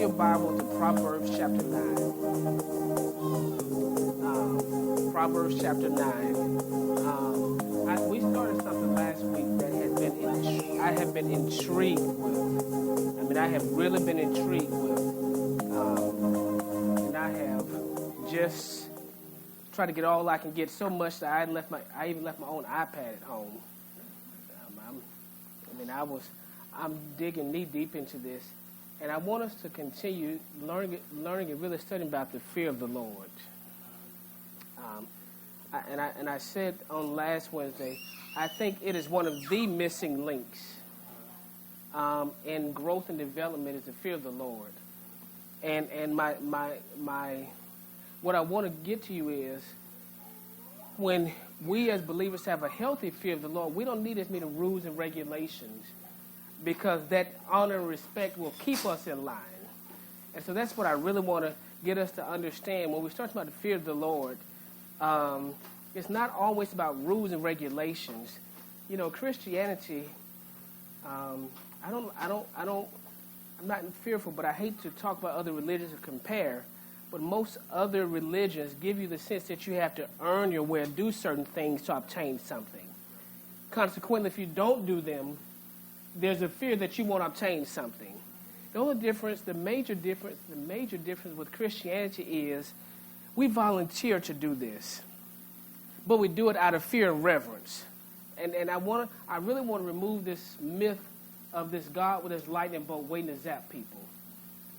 your Bible to Proverbs chapter 9. Proverbs chapter 9. We started something last week that I have been intrigued with. I mean, I have really been intrigued with. And I have just tried to get all I can get, so much that I even left my own iPad at home. I'm digging knee deep into this, and I want us to continue learning and really studying about the fear of the Lord. I said on last Wednesday, I think it is one of the missing links in growth and development is the fear of the Lord. And my what I want to get to you is, when we as believers have a healthy fear of the Lord, we don't need as many rules and regulations, because that honor and respect will keep us in line. And so that's what I really want to get us to understand. When we start talking about the fear of the Lord, it's not always about rules and regulations. You know, Christianity, I'm not fearful, but I hate to talk about other religions and compare. But most other religions give you the sense that you have to earn your way, do certain things to obtain something. Consequently, if you don't do them, there's a fear that you won't obtain something. The major difference with Christianity is we volunteer to do this, but we do it out of fear and reverence. And I really want to remove this myth of this God with his lightning bolt waiting to zap people.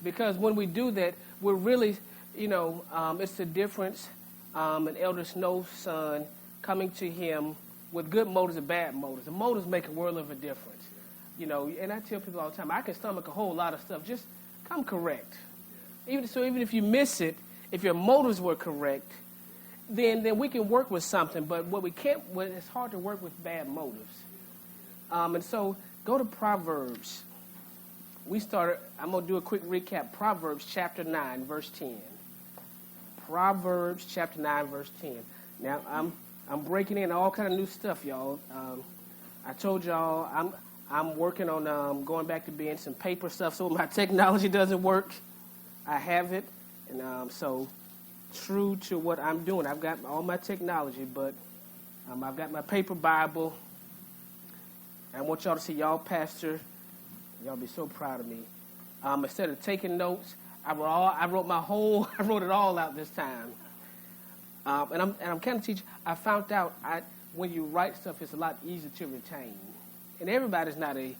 Because when we do that, we're really, it's the difference, an Elder Snow's son coming to him with good motives and bad motives. The motives make a world of a difference. And I tell people all the time, I can stomach a whole lot of stuff. Just come correct. Even if you miss it, if your motives were correct, then we can work with something. But it's hard to work with bad motives. And so go to Proverbs. I'm going to do a quick recap. Proverbs chapter 9, verse 10. Proverbs chapter 9, verse 10. Now, I'm breaking in all kind of new stuff, y'all. I told y'all I'm working on going back to being some paper stuff, so my technology doesn't work. I have it, and so true to what I'm doing. I've got all my technology, but I've got my paper Bible. I want y'all to see y'all, Pastor. Y'all be so proud of me. Instead of taking notes, I wrote it all out this time. And I'm kind of teaching. I found out when you write stuff, it's a lot easier to retain. And everybody's not a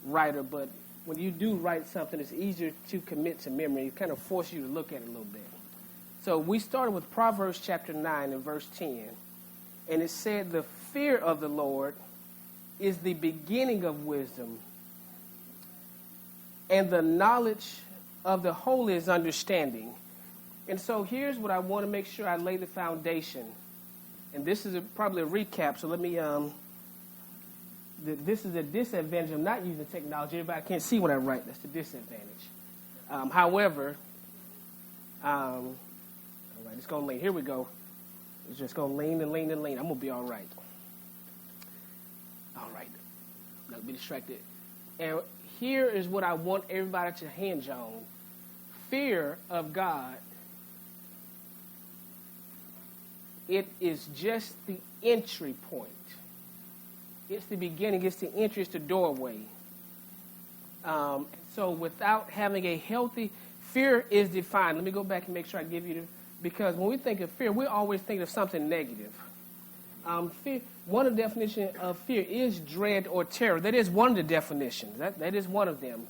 writer, but when you do write something, it's easier to commit to memory. It kind of forces you to look at it a little bit. So we started with Proverbs chapter 9 and verse 10. And it said, the fear of the Lord is the beginning of wisdom, and the knowledge of the holy is understanding. And so here's what I want to make sure I lay the foundation. And this is probably a recap, so let me, this is a disadvantage of not using technology. Everybody can't see what I write. That's the disadvantage. However, all right, it's going to lean. Here we go. It's just going to lean and lean and lean. I'm going to be all right. All right. I'm not going to be distracted. And here is what I want everybody to hinge on. Fear of God. It is just the entry point. It's the beginning. It's the entry. It's the doorway. So without having a healthy, fear is defined. Let me go back and make sure I give you because when we think of fear, we always think of something negative. Fear, one of the definitions of fear is dread or terror. That is one of the definitions. That is one of them.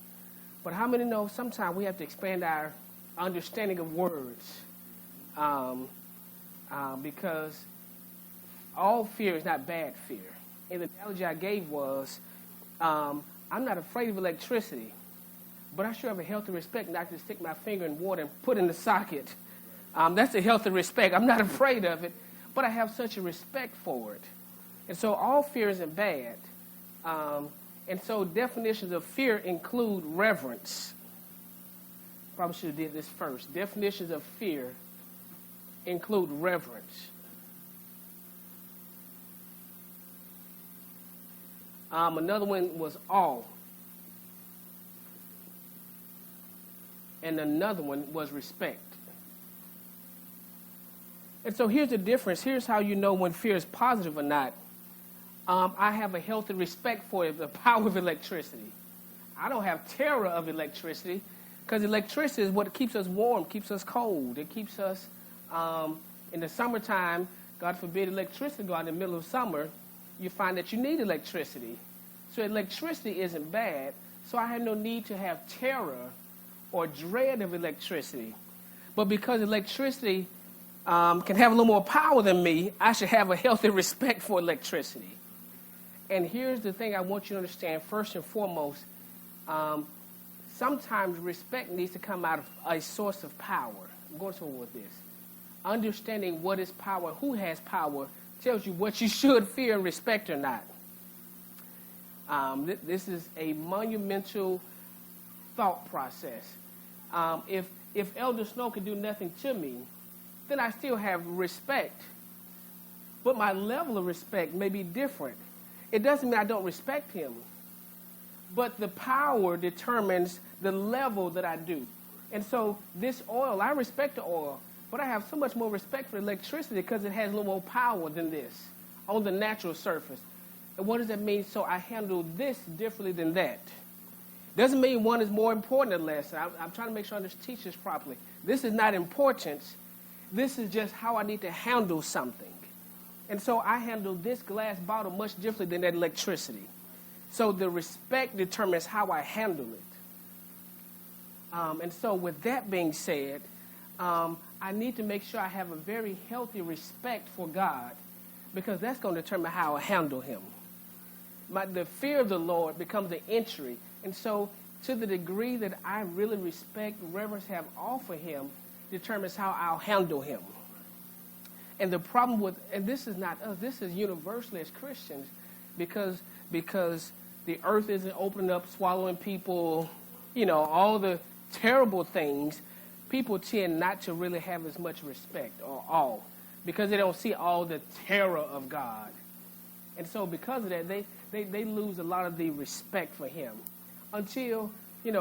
But how many know sometimes we have to expand our understanding of words? Because all fear is not bad fear. And the analogy I gave was, I'm not afraid of electricity, but I sure have a healthy respect not to stick my finger in water and put in the socket. That's a healthy respect. I'm not afraid of it, but I have such a respect for it. And so all fear isn't bad. And so definitions of fear include reverence. Probably should have did this first. Definitions of fear include reverence. Another one was awe. and another one was respect. And so here's the difference. Here's how you know when fear is positive or not. I have a healthy respect for the power of electricity. I don't have terror of electricity because electricity is what keeps us warm, keeps us cold. It keeps us, in the summertime, God forbid electricity go out in the middle of summer, you find that you need electricity. So electricity isn't bad. So I have no need to have terror or dread of electricity. But because electricity can have a little more power than me, I should have a healthy respect for electricity. And here's the thing I want you to understand. First and foremost, sometimes respect needs to come out of a source of power. I'm going somewhere with this. Understanding what is power, who has power, tells you what you should fear and respect or not. This is a monumental thought process. If Elder Snow can do nothing to me, then I still have respect. But my level of respect may be different. It doesn't mean I don't respect him. But the power determines the level that I do. And so this oil, I respect the oil, but I have so much more respect for electricity because it has a little more power than this on the natural surface. And what does that mean? So I handle this differently than that. Doesn't mean one is more important than less. I'm trying to make sure I teach this properly. This is not importance. This is just how I need to handle something. And so I handle this glass bottle much differently than that electricity. So the respect determines how I handle it. And so with that being said, I need to make sure I have a very healthy respect for God because that's going to determine how I handle him. The fear of the Lord becomes the entry. And so to the degree that I really respect, reverence, have all for him, determines how I'll handle him. And the problem with, and this is not us, this is universally as Christians, because the earth isn't opening up, swallowing people, all the terrible things, people tend not to really have as much respect or awe because they don't see all the terror of God. And so because of that, they lose a lot of the respect for him until,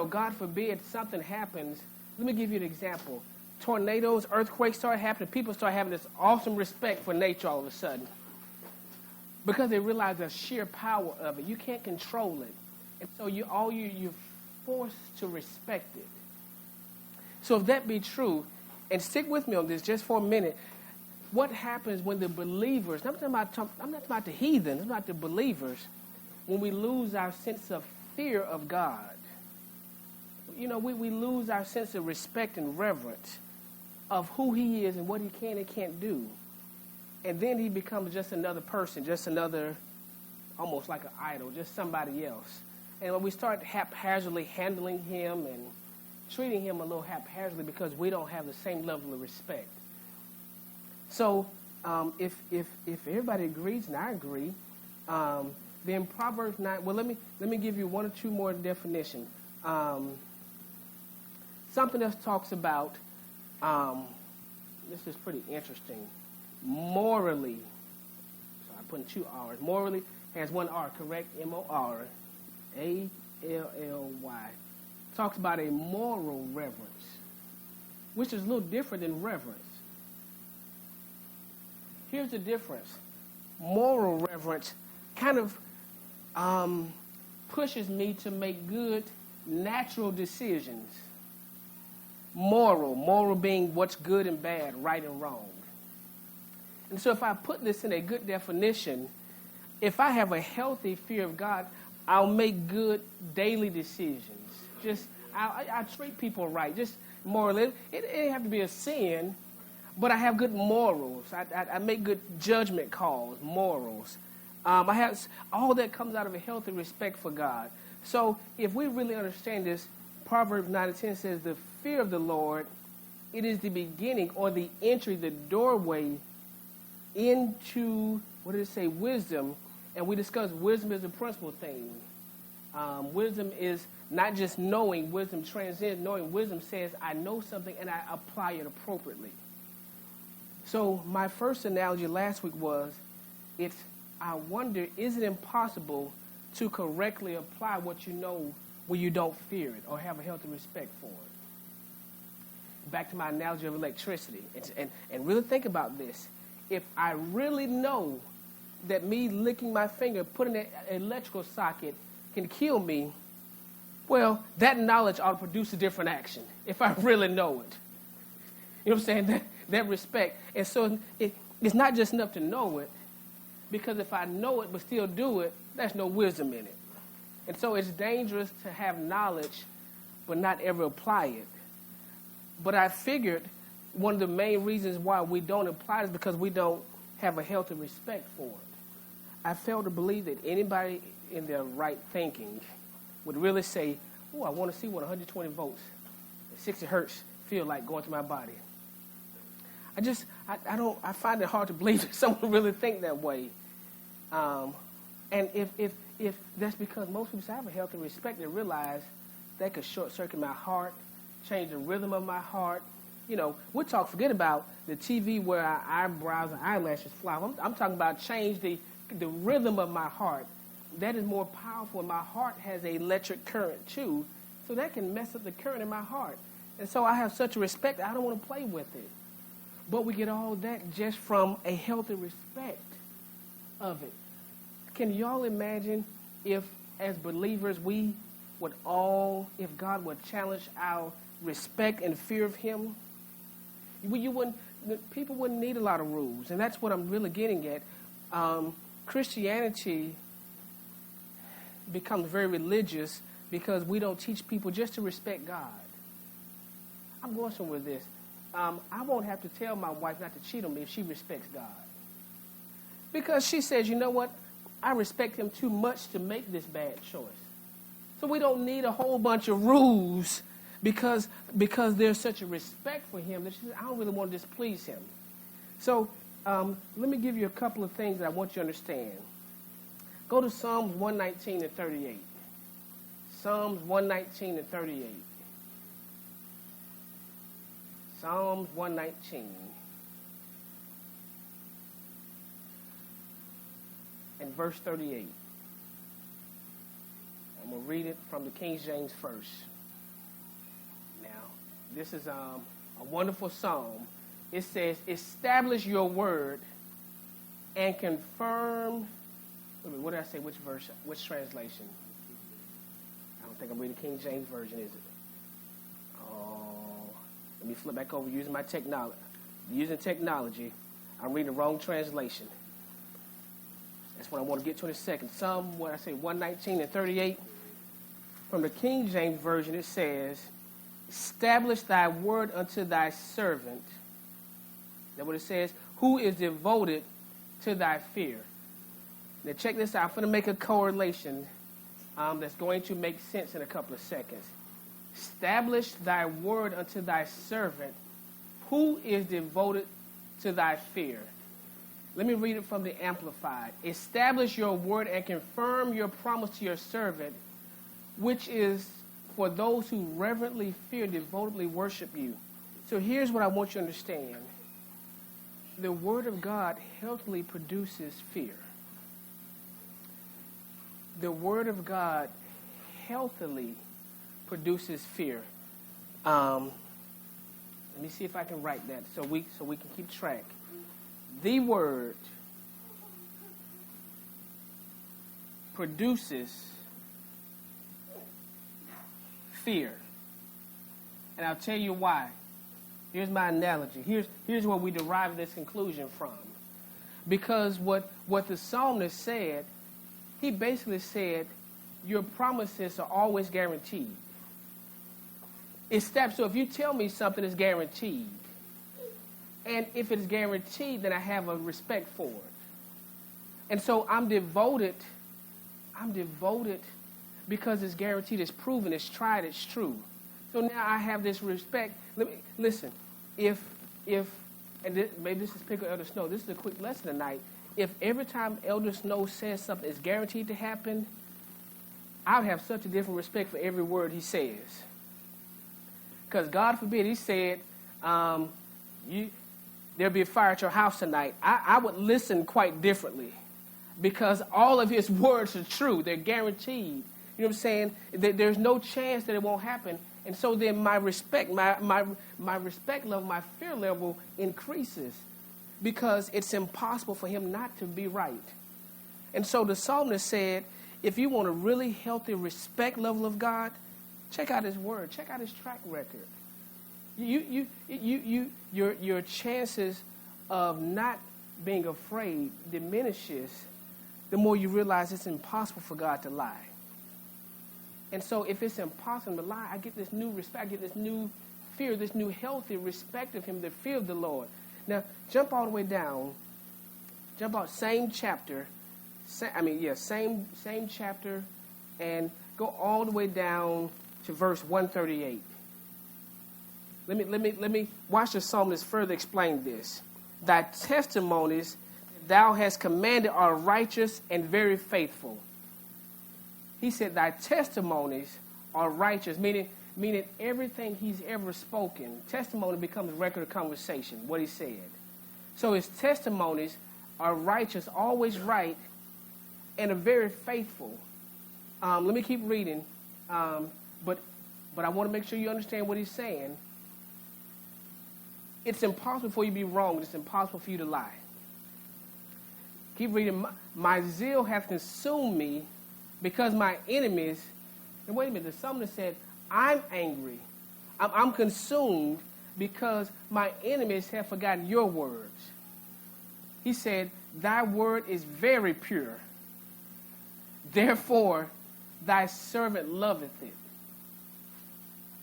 God forbid, something happens. Let me give you an example. Tornadoes, earthquakes start happening. People start having this awesome respect for nature all of a sudden because they realize the sheer power of it. You can't control it. And so you're forced to respect it. So if that be true, and stick with me on this just for a minute, what happens when the believers, I'm not talking about the heathens, I'm about the believers, when we lose our sense of fear of God? We lose our sense of respect and reverence of who he is and what he can and can't do. And then he becomes just another person, just another, almost like an idol, just somebody else. And when we start haphazardly handling him and treating him a little haphazardly because we don't have the same level of respect. So if everybody agrees, and I agree, then Proverbs 9, well, let me give you one or two more definitions. Something else talks about, this is pretty interesting, morally. So I put in two R's. Morally has one R, correct? M-O-R-A-L-L-Y. Talks about a moral reverence, which is a little different than reverence. Here's the difference. Moral reverence kind of pushes me to make good, natural decisions. Moral being what's good and bad, right and wrong. And so if I put this in a good definition, if I have a healthy fear of God, I'll make good daily decisions. I treat people right, just morally. It didn't have to be a sin, but I have good morals. I make good judgment calls, morals. I have all that comes out of a healthy respect for God. So if we really understand this, Proverbs 9:10 says, the fear of the Lord, it is the beginning or the entry, the doorway into, what did it say, wisdom. And we discussed wisdom is a principal thing. Wisdom is not just knowing. Wisdom transcends knowing. Wisdom says, I know something and I apply it appropriately. So my first analogy last week was, I wonder, is it impossible to correctly apply what you know when you don't fear it or have a healthy respect for it? back to my analogy of electricity, and really think about this. If I really know that me licking my finger, putting an electrical socket can kill me, well, that knowledge ought to produce a different action if I really know it. You know what I'm saying? That respect. And so it's not just enough to know it, because if I know it but still do it, there's no wisdom in it. And so it's dangerous to have knowledge but not ever apply it. But I figured one of the main reasons why we don't apply it is because we don't have a healthy respect for it. I fail to believe that anybody in their right thinking would really say, oh, I want to see what 120 volts at 60 hertz feel like going through my body. I find it hard to believe that someone would really think that way. And if that's because most people say, I have a healthy respect, they realize that could short circuit my heart, change the rhythm of my heart. You know, forget about the TV where our eyebrows and eyelashes fly. I'm talking about change the rhythm of my heart. That is more powerful. My heart has an electric current too, so that can mess up the current in my heart. And so I have such a respect, I don't want to play with it. But we get all that just from a healthy respect of it. Can y'all imagine if, as believers, if God would challenge our respect and fear of him? People wouldn't need a lot of rules, and that's what I'm really getting at. Christianity becomes very religious because we don't teach people just to respect God. I'm going somewhere with this. I won't have to tell my wife not to cheat on me if she respects God. Because she says, you know what? I respect him too much to make this bad choice. So we don't need a whole bunch of rules because there's such a respect for him that she says, I don't really want to displease him. So let me give you a couple of things that I want you to understand. Go to Psalms 119 and 38. Psalms 119 and 38. Psalms 119 and verse 38. I'm going to read it from the King James first. Now, this is a wonderful psalm. It says, establish your word and confirm. What did I say? Which verse? Which translation? I don't think I'm reading the King James Version, is it? Let me flip back over using my technology. Using technology, I'm reading the wrong translation. That's what I want to get to in a second. Psalm, 119 and 38. From the King James Version, it says, establish thy word unto thy servant. That's what it says. Who is devoted to thy fear. Now check this out. I'm going to make a correlation that's going to make sense in a couple of seconds. Establish thy word unto thy servant, who is devoted to thy fear. Let me read it from the Amplified. Establish your word and confirm your promise to your servant, which is for those who reverently fear and devotedly worship you. So here's what I want you to understand. The word of God healthily produces fear. The word of God healthily produces fear. Let me see if I can write that so we can keep track. The word produces fear. And I'll tell you why. Here's my analogy. Here's where we derive this conclusion from. Because what the psalmist said, he basically said, your promises are always guaranteed. So if you tell me something is guaranteed, and if it's guaranteed, then I have a respect for it. And so I'm devoted because it's guaranteed, it's proven, it's tried, it's true. So now I have this respect. Listen, maybe this is Pickle Elder Snow. This is a quick lesson tonight. If every time Elder Snow says something is guaranteed to happen, I would have such a different respect for every word he says. Because God forbid, he said, there'll be a fire at your house tonight. I would listen quite differently because all of his words are true. They're guaranteed. You know what I'm saying? There's no chance that it won't happen. And so then my respect, my respect level, my fear level increases because it's impossible for him not to be right. And so the psalmist said, if you want a really healthy respect level of God, check out his word. Check out his track record. Your chances of not being afraid diminishes the more you realize it's impossible for God to lie. And so if it's impossible to lie, I get this new respect, I get this new fear, this new healthy respect of him, the fear of the Lord. Now, jump all the way down. Jump out, same chapter. Same chapter, and go all the way down to verse 138. Let me watch the psalmist further explain this. Thy testimonies thou hast commanded are righteous and very faithful. He said, thy testimonies are righteous, meaning everything he's ever spoken. Testimony becomes a record of conversation, what he said. So his testimonies are righteous, always right, and are very faithful. Let me keep reading, but I want to make sure you understand what he's saying. It's impossible for you to be wrong. It's impossible for you to lie. Keep reading. My zeal hath consumed me because my enemies. And wait a minute. The psalmist said, I'm angry. I'm consumed because my enemies have forgotten your words. He said, thy word is very pure. Therefore, thy servant loveth it.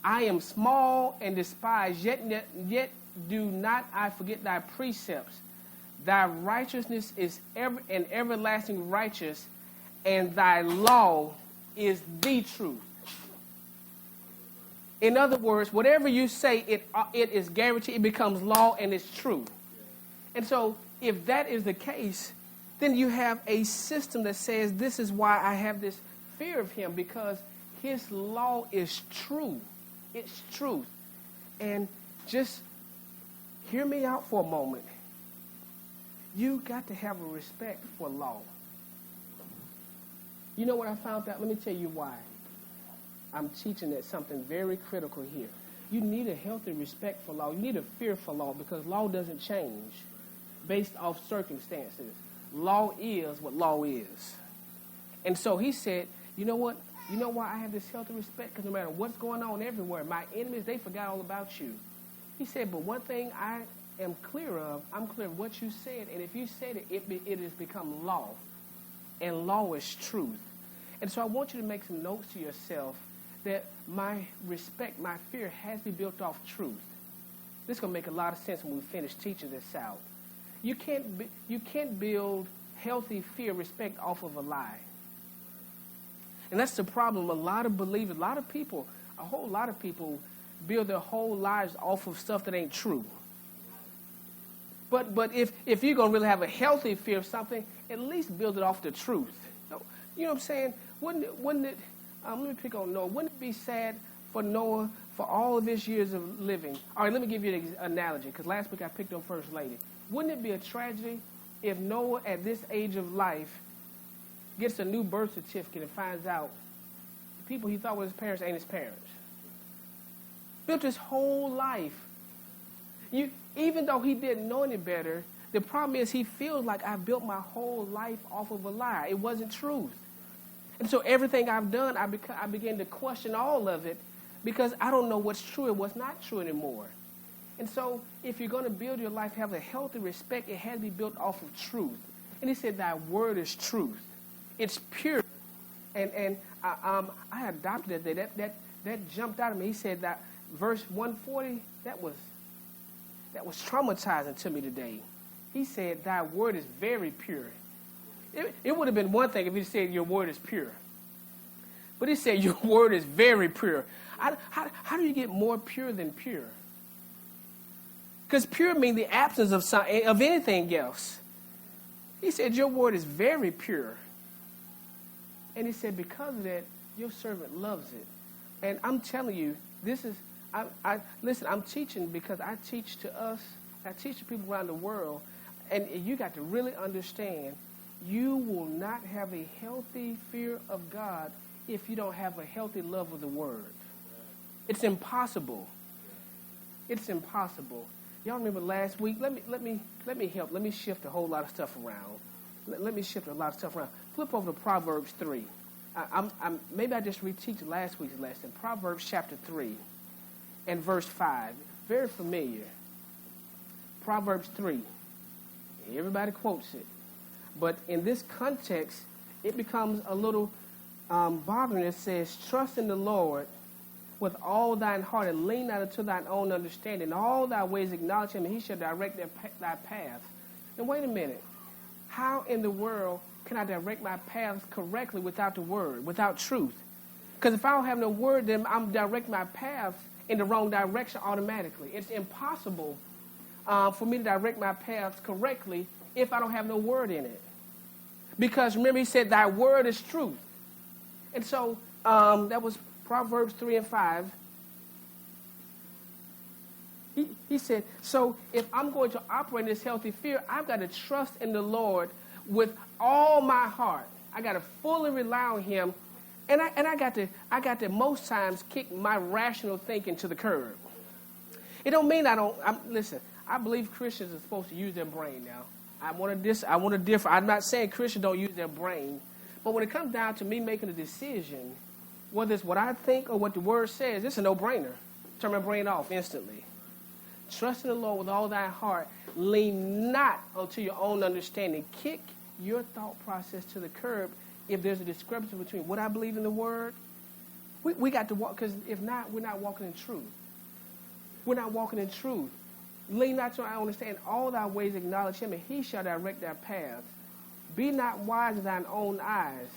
I am small and despised, yet do not I forget thy precepts. Thy righteousness is an everlasting righteous, and thy law is the truth. In other words, whatever you say, it is guaranteed. It becomes law and it's true. And so, if that is the case, then you have a system that says this is why I have this fear of him, because his law is true. It's truth. And just hear me out for a moment. You got to have a respect for law. You know what I found out? Let me tell you why. I'm teaching that something very critical here. You need a healthy respect for law. You need a fear for law, because law doesn't change based off circumstances. Law is what law is. And so he said, you know what? You know why I have this healthy respect? Because no matter what's going on everywhere, my enemies, they forgot all about you. He said, but one thing I am clear of, I'm clear of what you said. And if you said it, it has become law. And law is truth. And so I want you to make some notes to yourself that my respect, my fear has to be built off truth. This is going to make a lot of sense when we finish teaching this out. You can't build healthy fear, respect off of a lie. And that's the problem. A lot of believers, a whole lot of people build their whole lives off of stuff that ain't true. But if you're going to really have a healthy fear of something, at least build it off the truth. You know what I'm saying? Wouldn't it let me pick on Noah. Wouldn't it be sad for Noah for all of his years of living? All right, let me give you an analogy, because last week I picked on First Lady. Wouldn't it be a tragedy if Noah, at this age of life, gets a new birth certificate and finds out the people he thought were his parents ain't his parents? Built his whole life. Even though he didn't know any better, the problem is he feels like I built my whole life off of a lie. It wasn't truth. And so everything I've done, I began to question all of it, because I don't know what's true and what's not true anymore. And so if you're going to build your life, have a healthy respect, it has to be built off of truth. And he said, thy word is truth. It's pure. And I adopted it. That jumped out at me. He said that verse 140, that was traumatizing to me today. He said, thy word is very pure. It would have been one thing if he said your word is pure. But he said your word is very pure. How do you get more pure than pure? Because pure means the absence of anything else. He said your word is very pure. And he said because of that, your servant loves it. And I'm telling you, listen, I'm teaching because I teach to us, I teach to people around the world, and you got to really understand, you will not have a healthy fear of God if you don't have a healthy love of the word. It's impossible. It's impossible. Y'all remember last week? Let me help. Let me shift a whole lot of stuff around. Let me shift a lot of stuff around. Flip over to Proverbs 3. Maybe I just reteach last week's lesson. Proverbs chapter 3 and verse 5. Very familiar. Proverbs 3. Everybody quotes it. But in this context, it becomes a little bothering. It says, trust in the Lord with all thine heart and lean not unto thine own understanding. All thy ways acknowledge him, and he shall direct thy path. And wait a minute. How in the world can I direct my paths correctly without the word, without truth? Because if I don't have no word, then I'm directing my path in the wrong direction automatically. It's impossible for me to direct my paths correctly if I don't have no word in it. Because remember, he said, thy word is truth. And so that was Proverbs 3 and 5. He said, so if I'm going to operate in this healthy fear, I've got to trust in the Lord with all my heart. I got to fully rely on him. And I got to most times kick my rational thinking to the curb. It don't mean listen, I believe Christians are supposed to use their brain now. I want to differ. I'm not saying Christians don't use their brain. But when it comes down to me making a decision, whether it's what I think or what the word says, it's a no-brainer. Turn my brain off instantly. Trust in the Lord with all thy heart. Lean not unto your own understanding. Kick your thought process to the curb if there's a discrepancy between what I believe in the word. We got to walk, because if not, we're not walking in truth. We're not walking in truth. Lean not to our own understanding. All thy ways acknowledge him, and he shall direct thy paths. Be not wise in thine own eyes.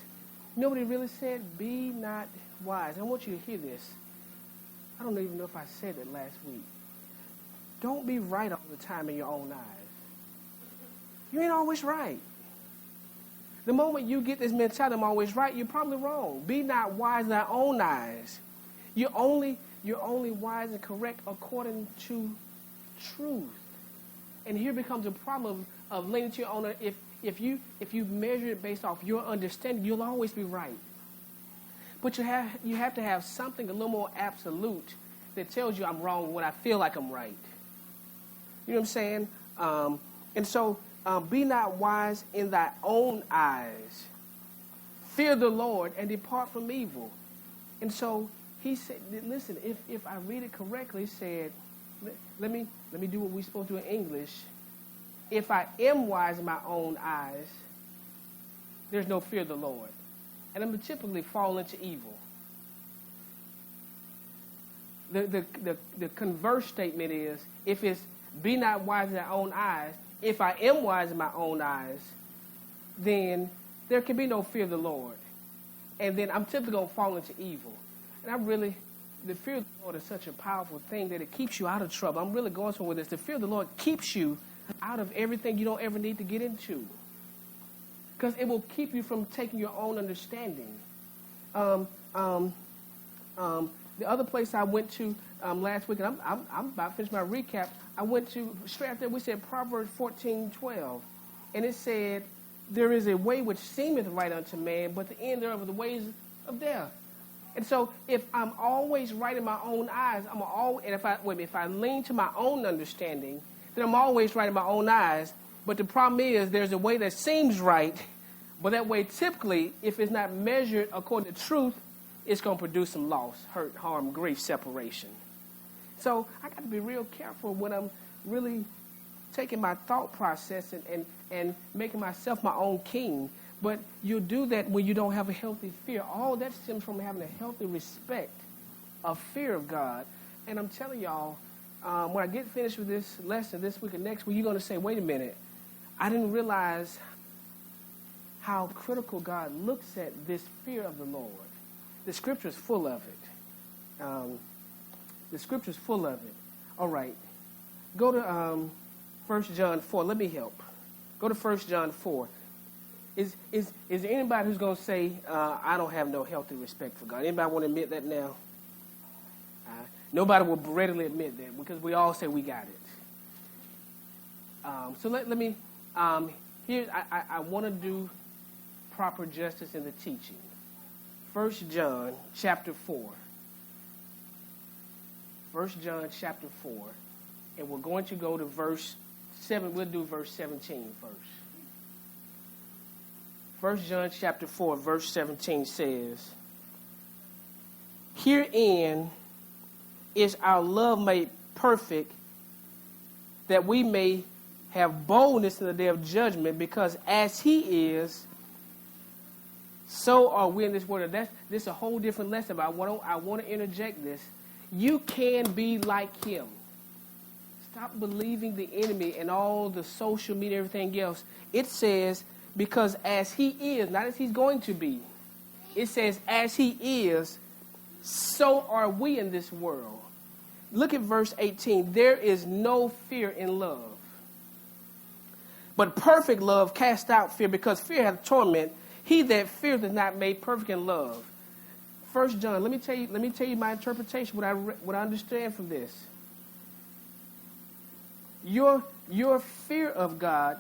You know what he really said? Be not wise. I want you to hear this. I don't even know if I said it last week. Don't be right all the time in your own eyes. You ain't always right. The moment you get this mentality, I'm always right, you're probably wrong. Be not wise in thy own eyes. You're only wise and correct according to truth. And here becomes a problem of leaning to your own. If you measure it based off your understanding, you'll always be right. But you have to have something a little more absolute that tells you I'm wrong when I feel like I'm right. You know what I'm saying? And so be not wise in thy own eyes. Fear the Lord and depart from evil. And so he said, listen, if I read it correctly, he said, let me do what we're supposed to do in English. If I am wise in my own eyes, there's no fear of the Lord. And I'm typically fall into evil. The converse statement is, if it's be not wise in thy own eyes, if I am wise in my own eyes, then there can be no fear of the Lord. And then I'm typically going to fall into evil. And the fear of the Lord is such a powerful thing that it keeps you out of trouble. I'm really going somewhere with this. The fear of the Lord keeps you out of everything you don't ever need to get into. Because it will keep you from taking your own understanding. The other place I went to last week, and I'm about to finish my recap, I went to, straight after we said Proverbs 14:12. And it said, there is a way which seemeth right unto man, but the end thereof are the ways of death. And so if I'm always right in my own eyes, if I lean to my own understanding, then I'm always right in my own eyes. But the problem is there's a way that seems right, but that way typically, if it's not measured according to truth, it's going to produce some loss, hurt, harm, grief, separation. So I got to be real careful when I'm really taking my thought process and making myself my own king. But you do that when you don't have a healthy fear. All that stems from having a healthy respect, a fear of God. And I'm telling y'all, when I get finished with this lesson this week and next week, you're going to say, wait a minute, I didn't realize how critical God looks at this fear of the Lord. The scripture is full of it. The scripture is full of it. All right. Go to 1 John 4. Let me help. Go to 1 John 4. Is there anybody who's going to say, I don't have no healthy respect for God? Anybody want to admit that now? Nobody will readily admit that because we all say we got it. So let me, here, I want to do proper justice in the teaching. 1 John chapter 4. 1 John chapter 4. And we're going to go to verse 7. We'll do verse 17 first. 1 John chapter 4, verse 17 says, "Herein is our love made perfect, that we may have boldness in the day of judgment, because as he is, so are we in this world." This is a whole different lesson, but I want to interject this. You can be like him. Stop believing the enemy and all the social media, everything else. It says, because as he is, not as he's going to be. It says, as he is, so are we in this world. Look at verse 18. There is no fear in love, but perfect love casts out fear, because fear hath torment. He that feareth is not made perfect in love. 1 John, let me tell you my interpretation, what I understand from this. Your fear of God,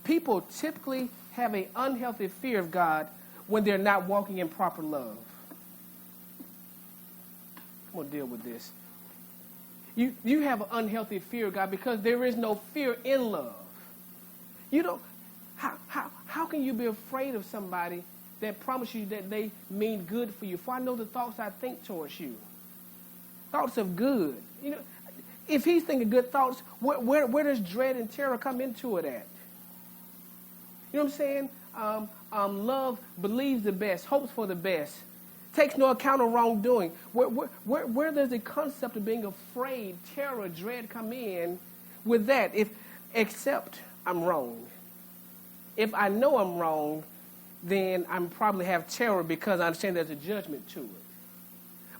people typically have an unhealthy fear of God when they're not walking in proper love. I'm going to deal with this. You have an unhealthy fear of God because there is no fear in love. You don't. How can you be afraid of somebody that promises you that they mean good for you? For I know the thoughts I think towards you. Thoughts of good. You know, if he's thinking good thoughts, where does dread and terror come into it at? You know what I'm saying? Love believes the best, hopes for the best, takes no account of wrongdoing. Where does the concept of being afraid, terror, dread come in with that? Except I'm wrong. If I know I'm wrong, then I probably have terror because I understand there's a judgment to it.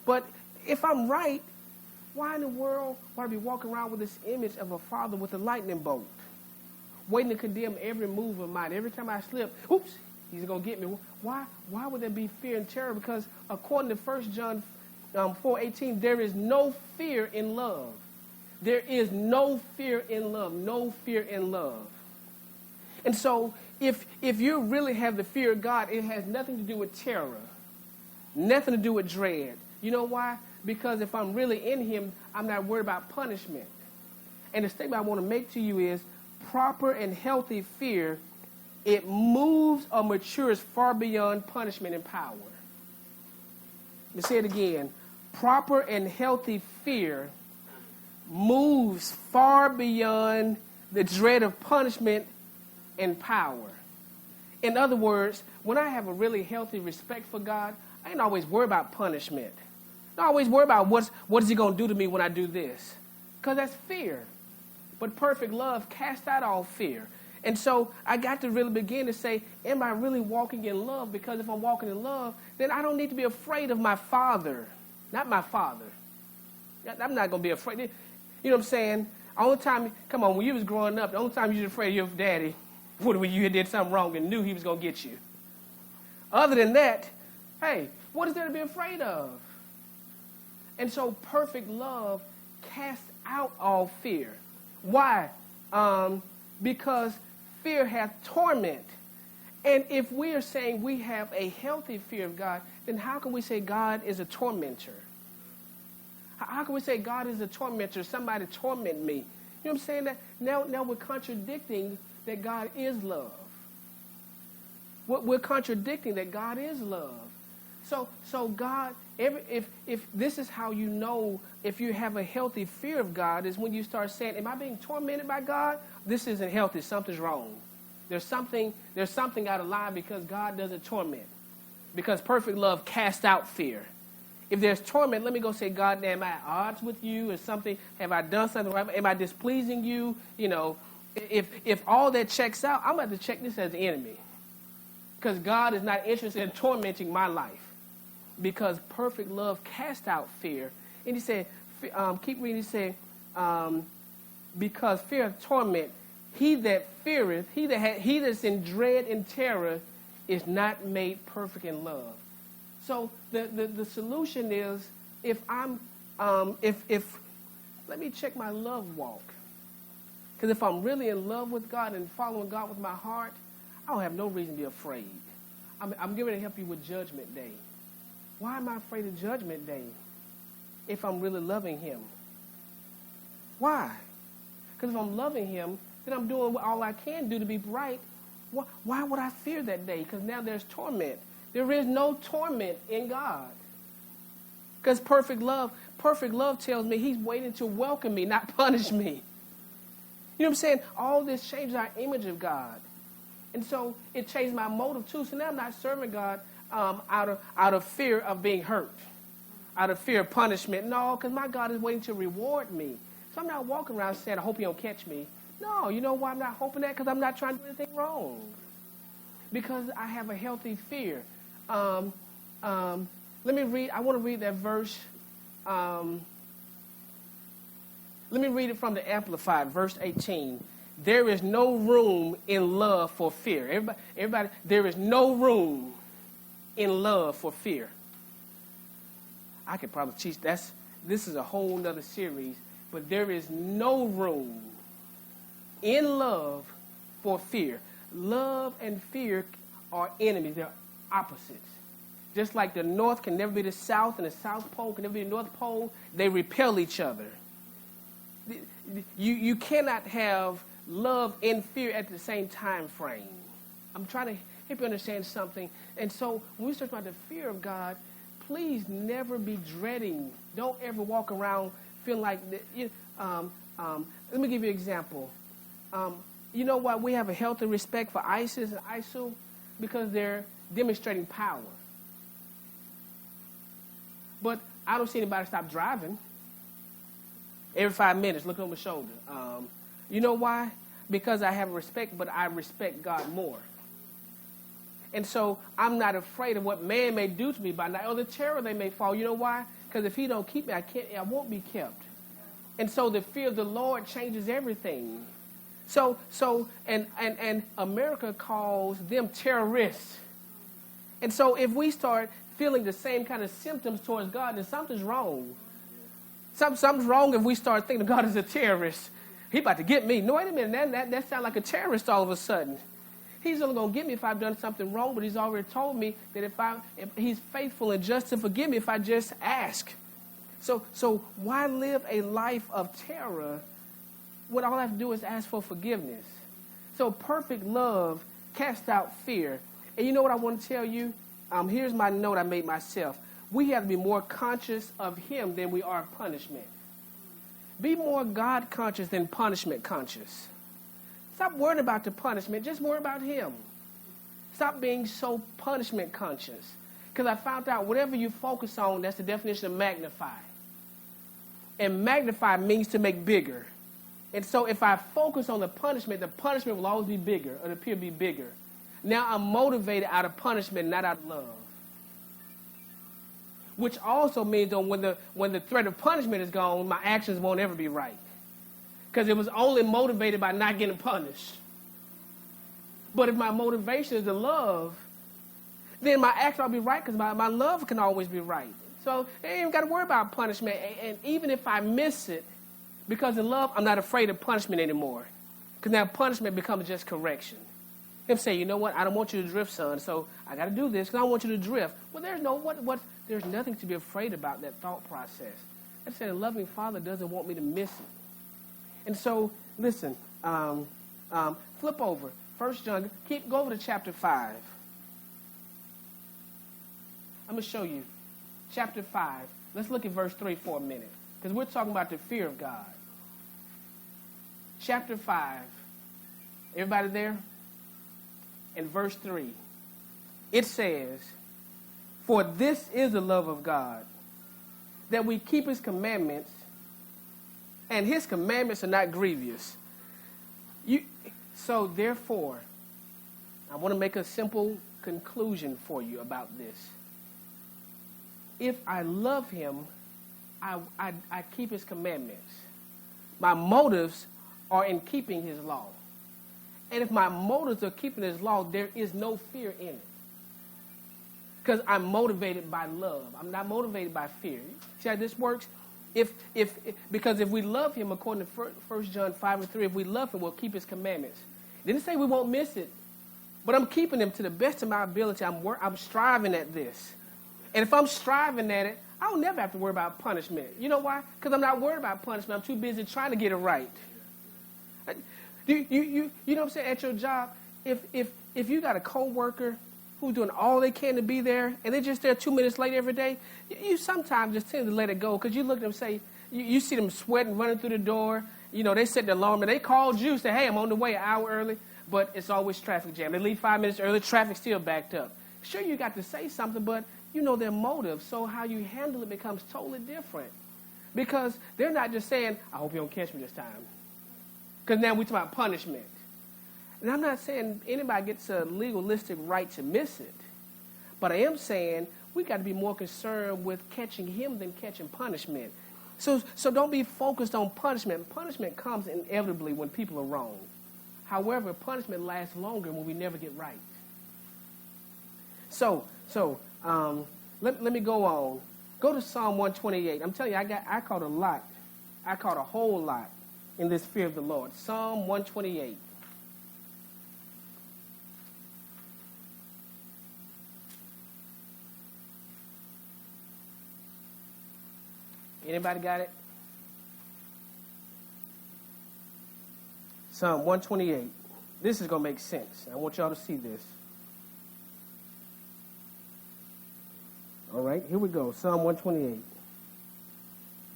But if I'm right, why in the world would I be walking around with this image of a father with a lightning bolt, waiting to condemn every move of mine? Every time I slip, oops, he's going to get me. Why would there be fear and terror? Because according to 1 John 4:18, there is no fear in love. There is no fear in love. No fear in love. And so if you really have the fear of God, it has nothing to do with terror, nothing to do with dread. You know why? Because if I'm really in him, I'm not worried about punishment. And the statement I want to make to you is proper and healthy fear, it moves or matures far beyond punishment and power. Let me say it again. Proper and healthy fear moves far beyond the dread of punishment and power. In other words, when I have a really healthy respect for God, I ain't always worried about punishment. I always worry about what is he going to do to me when I do this, because that's fear. But perfect love casts out all fear. And so I got to really begin to say, am I really walking in love? Because if I'm walking in love, then I don't need to be afraid of my father. Not my father. I'm not going to be afraid. You know what I'm saying? Only time, come on, when you was growing up, the only time you was afraid of your daddy was when you did something wrong and knew he was going to get you. Other than that, hey, what is there to be afraid of? And so perfect love casts out all fear. Why? Because fear hath torment. And if we are saying we have a healthy fear of God, then how can we say God is a tormentor? How can we say God is a tormentor? Somebody torment me. You know what I'm saying? That now we're contradicting that God is love. We're contradicting that God is love. So God, if this is how you know if you have a healthy fear of God, is when you start saying, am I being tormented by God? This isn't healthy. Something's wrong. There's something out of line, because God doesn't torment. Because perfect love casts out fear. If there's torment, let me go say, God, am I at odds with you or something? Have I done something right? Am I displeasing you? You know, if all that checks out, I'm going to have to check this as the enemy. Because God is not interested in tormenting my life. Because perfect love casts out fear. And he said, keep reading, he said, because fear of torment, he that feareth, he that's in dread and terror is not made perfect in love. So the solution is, if let me check my love walk. Because if I'm really in love with God and following God with my heart, I don't have no reason to be afraid. I'm getting ready to help you with Judgment Day. why am I afraid of Judgment Day if I'm really loving him? Why? Because if I'm loving him, then I'm doing all I can do to be right. Why would I fear that day? Because now there's torment. There is no torment in God. Because perfect love tells me he's waiting to welcome me, not punish me. You know what I'm saying? All this changes our image of God. And so it changed my motive too. So now I'm not serving God out of fear of being hurt, out of fear of punishment. No, because my God is waiting to reward me. So I'm not walking around saying, I hope you don't catch me. No, you know why I'm not hoping that? Because I'm not trying to do anything wrong. Because I have a healthy fear. Let me read. I want to read that verse. Let me read it from the Amplified, verse 18. There is no room in love for fear. Everybody, there is no room in love for fear. I could probably teach this is a whole nother series, but there is no room in love for fear. Love and fear are enemies. They're opposites. Just like the North can never be the South and the South Pole can never be the North Pole, they repel each other. You cannot have love and fear at the same time frame. I'm trying to help you understand something. And so when we start about the fear of God, please never be dreading. Don't ever walk around feeling like, let me give you an example. You know why we have a healthy respect for ISIS and ISIL? Because they're demonstrating power. But I don't see anybody stop driving. Every 5 minutes, looking over my shoulder. You know why? Because I have respect, but I respect God more. And so I'm not afraid of what man may do to me by night or the terror they may fall. You know why? Because if he don't keep me, I won't be kept. And so the fear of the Lord changes everything. So America calls them terrorists. And so if we start feeling the same kind of symptoms towards God, then something's wrong. Something's wrong if we start thinking of God as a terrorist. He about to get me. No, wait a minute. That sounds like a terrorist all of a sudden. He's only going to get me if I've done something wrong, but he's already told me that if he's faithful and just to forgive me if I just ask. So why live a life of terror when all I have to do is ask for forgiveness? So perfect love casts out fear. And you know what I want to tell you? Here's my note I made myself. We have to be more conscious of him than we are of punishment. Be more God conscious than punishment conscious. Stop worrying about the punishment. Just worry about him. Stop being so punishment conscious. Because I found out whatever you focus on, that's the definition of magnify. And magnify means to make bigger. And so if I focus on the punishment will always be bigger, or appear to be bigger. Now I'm motivated out of punishment, not out of love. Which also means that when the threat of punishment is gone, my actions won't ever be right. Because it was only motivated by not getting punished. But if my motivation is to love, then my action will be right because my love can always be right. So I ain't even got to worry about punishment. And even if I miss it, because of love, I'm not afraid of punishment anymore. Because now punishment becomes just correction. Him say, you know what, I don't want you to drift, son, so I got to do this because I don't want you to drift. Well, there's nothing to be afraid about that thought process. I said a loving father doesn't want me to miss it. And so, listen, flip over. 1 John, go over to chapter 5. I'm going to show you. Chapter 5. Let's look at verse 3 for a minute. Because we're talking about the fear of God. Chapter 5. Everybody there? In verse 3. It says, for this is the love of God, that we keep his commandments, and his commandments are not grievous. So therefore, I want to make a simple conclusion for you about this. If I love him, I keep his commandments. My motives are in keeping his law. And if my motives are keeping his law, there is no fear in it. Because I'm motivated by love. I'm not motivated by fear. See how this works? Because if we love him, according to 1 John 5:3, if we love him, we'll keep his commandments. It didn't say we won't miss it. But I'm keeping them to the best of my ability. I'm striving at this. And if I'm striving at it, I don't never have to worry about punishment. You know why? Because I'm not worried about punishment. I'm too busy trying to get it right. You know what I'm saying? At your job, if you got a coworker who's doing all they can to be there, and they're just there 2 minutes late every day, you sometimes just tend to let it go because you look at them and say, you see them sweating, running through the door. You know, they set the alarm, and they called you, say, hey, I'm on the way an hour early, but it's always traffic jam. They leave 5 minutes early, traffic's still backed up. Sure, you got to say something, but you know their motive, so how you handle it becomes totally different. Because they're not just saying, I hope you don't catch me this time. Because now we're talking about punishment. And I'm not saying anybody gets a legalistic right to miss it. But I am saying we got to be more concerned with catching him than catching punishment. So don't be focused on punishment. Punishment comes inevitably when people are wrong. However, punishment lasts longer when we never get right. Let me go on. Go to Psalm 128. I'm telling you, I caught a lot. I caught a whole lot in this fear of the Lord. Psalm 128. Anybody got it? Psalm 128. This is going to make sense. I want y'all to see this. All right, here we go. Psalm 128.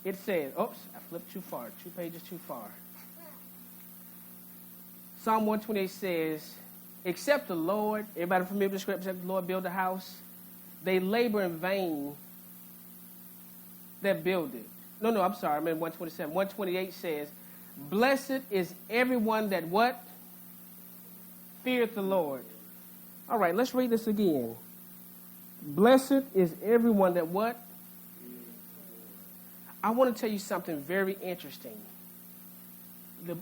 It says, oops, I flipped too far. 2 pages too far. Psalm 128 says, except the Lord, everybody familiar with the scripture, except the Lord build a house, they labor in vain that build it. No, I'm sorry, I'm in 127. 128 says, blessed is everyone that what? Feareth the Lord. All right, let's read this again. Blessed is everyone that what? I want to tell you something very interesting.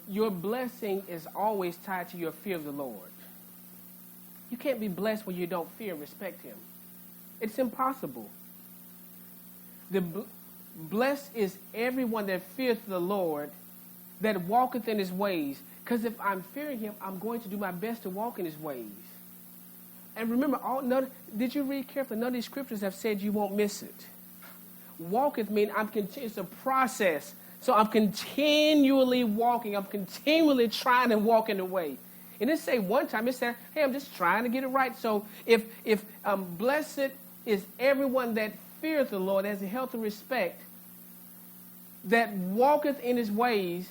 Your blessing is always tied to your fear of the Lord. You can't be blessed when you don't fear and respect him. It's impossible. Blessed is everyone that feareth the Lord, that walketh in his ways. Because if I'm fearing him, I'm going to do my best to walk in his ways. And remember, did you read carefully? None of these scriptures have said you won't miss it. Walketh means it's a process. So I'm continually walking. I'm continually trying to walk in the way. And it say one time, it said, hey, I'm just trying to get it right. So if blessed is everyone that feareth the Lord, has a healthy respect, that walketh in his ways,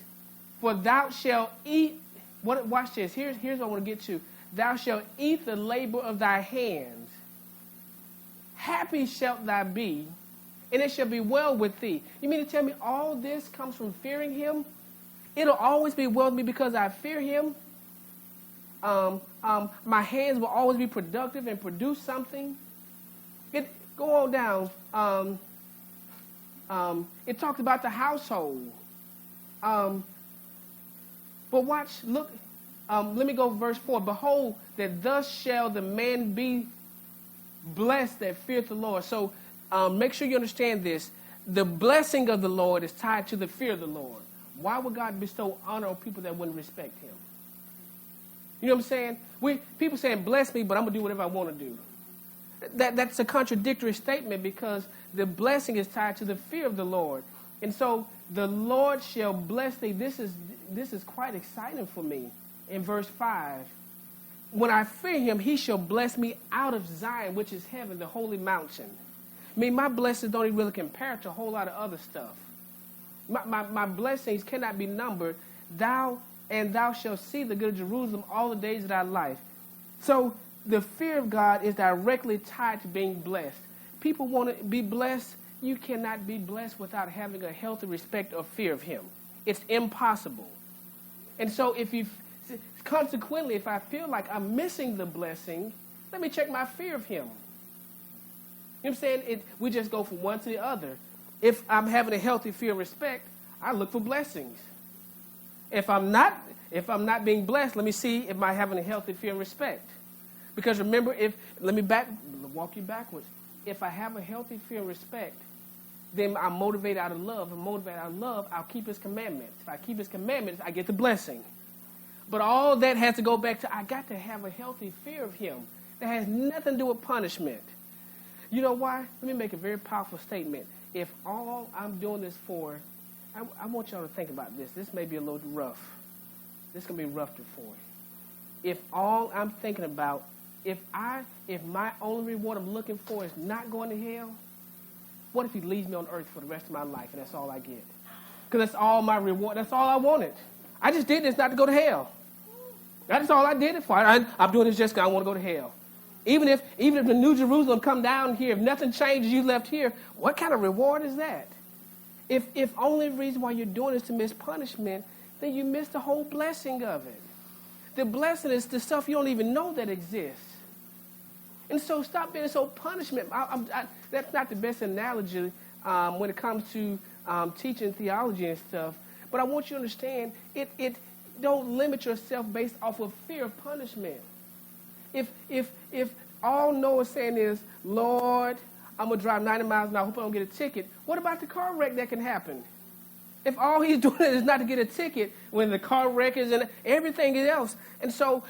for thou shalt eat. Watch this. Here's what I want to get to. Thou shalt eat the labor of thy hands. Happy shalt thou be, and it shall be well with thee. You mean to tell me all this comes from fearing him? It'll always be well with me because I fear him. My hands will always be productive and produce something. Go on down. It talks about the household. But look. Let me go verse 4. Behold, that thus shall the man be blessed that feareth the Lord. So make sure you understand this. The blessing of the Lord is tied to the fear of the Lord. Why would God bestow honor on people that wouldn't respect him? You know what I'm saying? People saying, bless me, but I'm going to do whatever I want to do. That's a contradictory statement because the blessing is tied to the fear of the Lord. And so the Lord shall bless thee. This is quite exciting for me. In verse 5, when I fear him, he shall bless me out of Zion, which is heaven, the holy mountain. I mean, my blessings don't even really compare to a whole lot of other stuff. My blessings cannot be numbered. Thou shalt see the good of Jerusalem all the days of thy life. So the fear of God is directly tied to being blessed. People want to be blessed. You cannot be blessed without having a healthy respect or fear of him. It's impossible. And so consequently, if I feel like I'm missing the blessing, let me check my fear of him. You know what I'm saying? We just go from one to the other. If I'm having a healthy fear and respect, I look for blessings. If I'm not being blessed, let me see if I'm having a healthy fear and respect. Because remember, walk you backwards. If I have a healthy fear and respect, then I'm motivated out of love. And motivated out of love, I'll keep his commandments. If I keep his commandments, I get the blessing. But all that has to go back to I got to have a healthy fear of him. That has nothing to do with punishment. You know why? Let me make a very powerful statement. If all I'm doing this for, I want y'all to think about this. This may be a little rough. This is going to be rough for you. If all I'm thinking about, if my only reward I'm looking for is not going to hell, what if he leaves me on earth for the rest of my life and that's all I get? Because that's all my reward. That's all I wanted. I just did this not to go to hell. That's all I did it for. I'm doing this just because I want to go to hell. Even if the New Jerusalem come down here, if nothing changes, you left here, what kind of reward is that? If only reason why you're doing is to miss punishment, then you miss the whole blessing of it. The blessing is the stuff you don't even know that exists. And so stop being so punishment. That's not the best analogy when it comes to teaching theology and stuff. But I want you to understand, it don't limit yourself based off of fear of punishment. If all Noah's saying is, Lord, I'm going to drive 90 miles an hour, I hope I don't get a ticket, what about the car wreck that can happen? If all he's doing is not to get a ticket when the car wreck is and everything else. And so,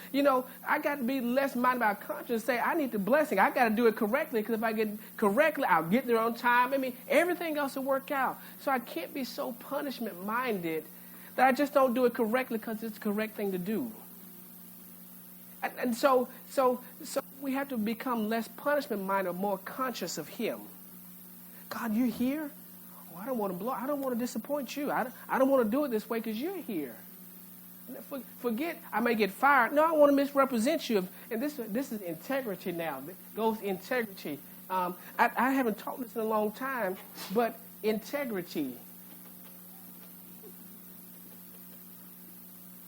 I got to be less minded about conscience, say, I need the blessing. I got to do it correctly, because if I get correctly, I'll get there on time. I mean, everything else will work out. So I can't be so punishment-minded that I just don't do it correctly because it's the correct thing to do. And so we have to become less punishment-minded, more conscious of him. God, you're here? Oh, I don't want to disappoint you. I don't want to do it this way because you're here. Forget I may get fired. No, I want to misrepresent you. And this is integrity now. It goes integrity. I haven't taught this in a long time, but integrity.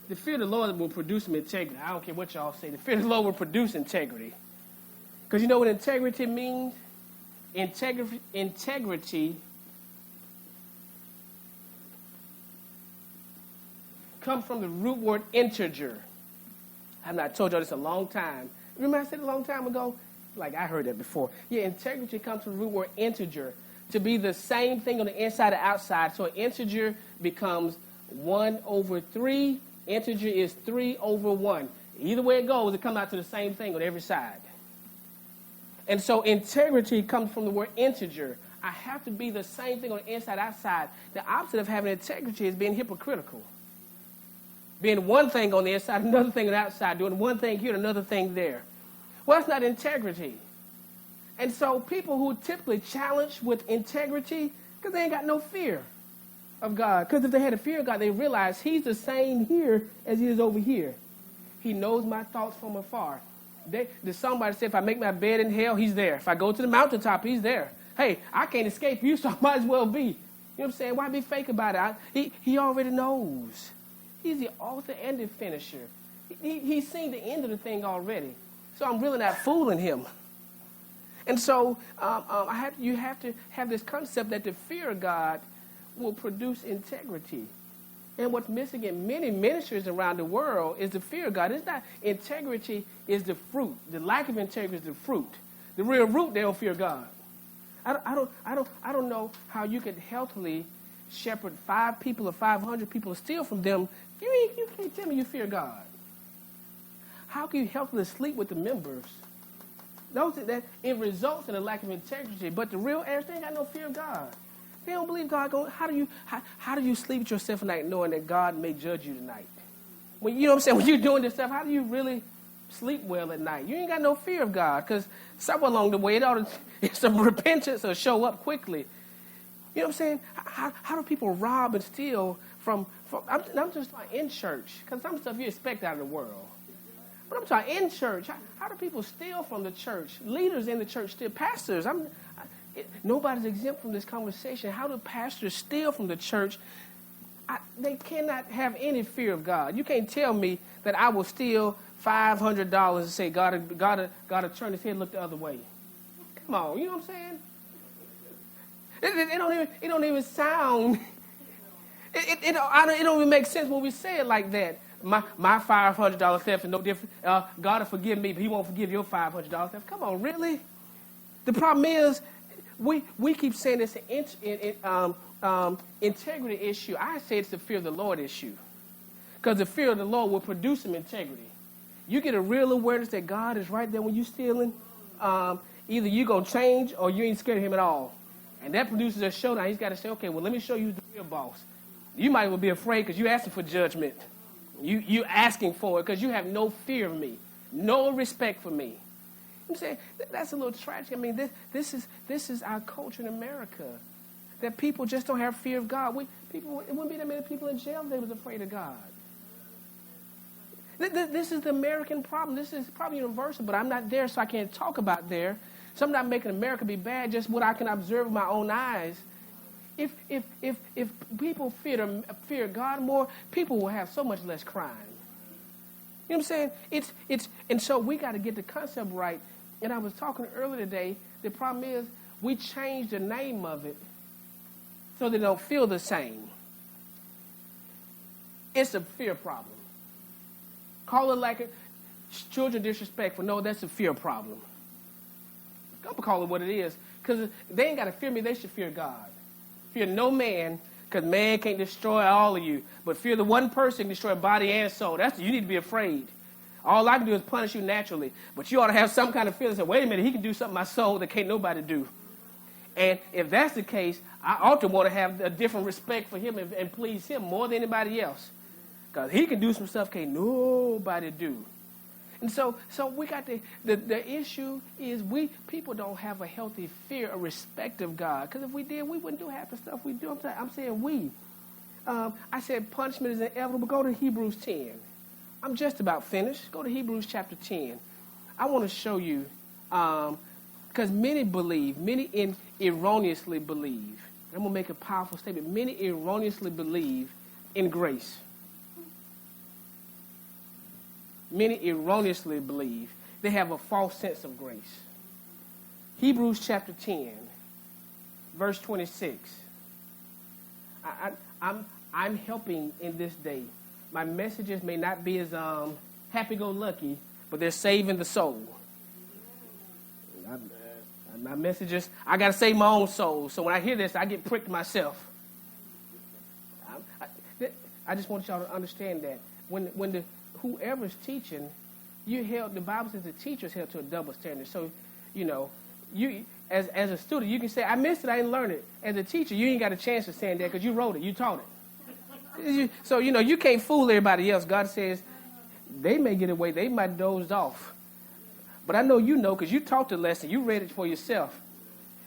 The fear of the Lord will produce some integrity. I don't care what y'all say. The fear of the Lord will produce integrity. Because you know what integrity means? Integrity comes from the root word integer. I've not told y'all this a long time. Remember I said it a long time ago? Like I heard that before. Yeah, integrity comes from the root word integer. To be the same thing on the inside and outside. So an integer becomes 1/3. Integer is 3/1. Either way it goes, it comes out to the same thing on every side. And so integrity comes from the word integer. I have to be the same thing on the inside, outside. The opposite of having integrity is being hypocritical. Being one thing on the inside, another thing on the outside, doing one thing here, another thing there. Well, that's not integrity. And so people who typically challenge with integrity, because they ain't got no fear of God. Because if they had a fear of God, they realize he's the same here as he is over here. He knows my thoughts from afar. Somebody said, if I make my bed in hell, he's there. If I go to the mountaintop, he's there. Hey, I can't escape you, so I might as well be. You know what I'm saying? Why be fake about it? He already knows. He's the author and the finisher. He's seen the end of the thing already. So I'm really not fooling him. And so you have to have this concept that the fear of God will produce integrity. And what's missing in many ministries around the world is the fear of God. It's not integrity is the fruit. The lack of integrity is the fruit. The real root, they don't fear God. I don't know how you could healthily shepherd 5 people or 500 people and steal from them. You can't tell me you fear God. How can you healthily sleep with the members? That it results in a lack of integrity. But the real heirs, they ain't got no fear of God. They don't believe God. How do you sleep with yourself at night knowing that God may judge you tonight? When you know what I'm saying, when you're doing this stuff, how do you really sleep well at night? You ain't got no fear of God, because somewhere along the way, some repentance will show up quickly. You know what I'm saying? How do people rob and steal from I'm just talking in church, because some stuff you expect out of the world. But I'm talking in church. How do people steal from the church? Leaders in the church steal. Pastors, nobody's exempt from this conversation. How do pastors steal from the church? They cannot have any fear of God. You can't tell me that I will steal $500 and say God to turn his head and look the other way. Come on, you know what I'm saying? It don't even sound. It don't even make sense when we say it like that. My $500 theft is no different. God will forgive me, but he won't forgive your $500 theft. Come on, really? The problem is, we keep saying it's an integrity issue. I say it's the fear of the Lord issue. Because the fear of the Lord will produce some integrity. You get a real awareness that God is right there when you're stealing. Either you're going to change or you ain't scared of him at all. And that produces a showdown. He's got to say, okay, well, let me show you the real boss. You might well be afraid because you're asking for judgment. You asking for it because you have no fear of me, no respect for me. I'm saying that's a little tragic. I mean, this is our culture in America, that people just don't have fear of God. It wouldn't be that many people in jail if they was afraid of God. This is the American problem. This is probably universal, but I'm not there, so I can't talk about there. So I'm not making America be bad, just what I can observe with my own eyes. If people fear God more, people will have so much less crime. You know what I'm saying? And so we got to get the concept right. And I was talking earlier today, the problem is we changed the name of it so they don't feel the same. It's a fear problem. Call it like children disrespectful. No, that's a fear problem. I'm going to call it what it is. Because they ain't got to fear me. They should fear God. Fear no man, because man can't destroy all of you. But fear the one person destroy body and soul. You need to be afraid. All I can do is punish you naturally. But you ought to have some kind of feeling. Say, wait a minute, he can do something to my soul that can't nobody do. And if that's the case, I ought to want to have a different respect for him and please him more than anybody else. Because he can do some stuff can't nobody do. And so we got the issue is people don't have a healthy fear or respect of God. Because if we did, we wouldn't do half the stuff we do. I'm saying we. I said punishment is inevitable. Go to Hebrews 10. I'm just about finished. Go to Hebrews chapter 10. I want to show you, because many erroneously believe. I'm going to make a powerful statement. Many erroneously believe in grace. Many erroneously believe. They have a false sense of grace. Hebrews chapter 10, verse 26. I'm helping in this day. My messages may not be as happy-go-lucky, but they're saving the soul. My messages, I got to save my own soul. So when I hear this, I get pricked myself. I just want y'all to understand that when whoever's teaching, the Bible says the teacher's held to a double standard. So, you as a student, you can say, I missed it, I didn't learn it. As a teacher, you ain't got a chance of saying that because you wrote it, you taught it. So, you can't fool everybody else. God says they may get away, they might doze off. But I know because you taught the lesson, you read it for yourself.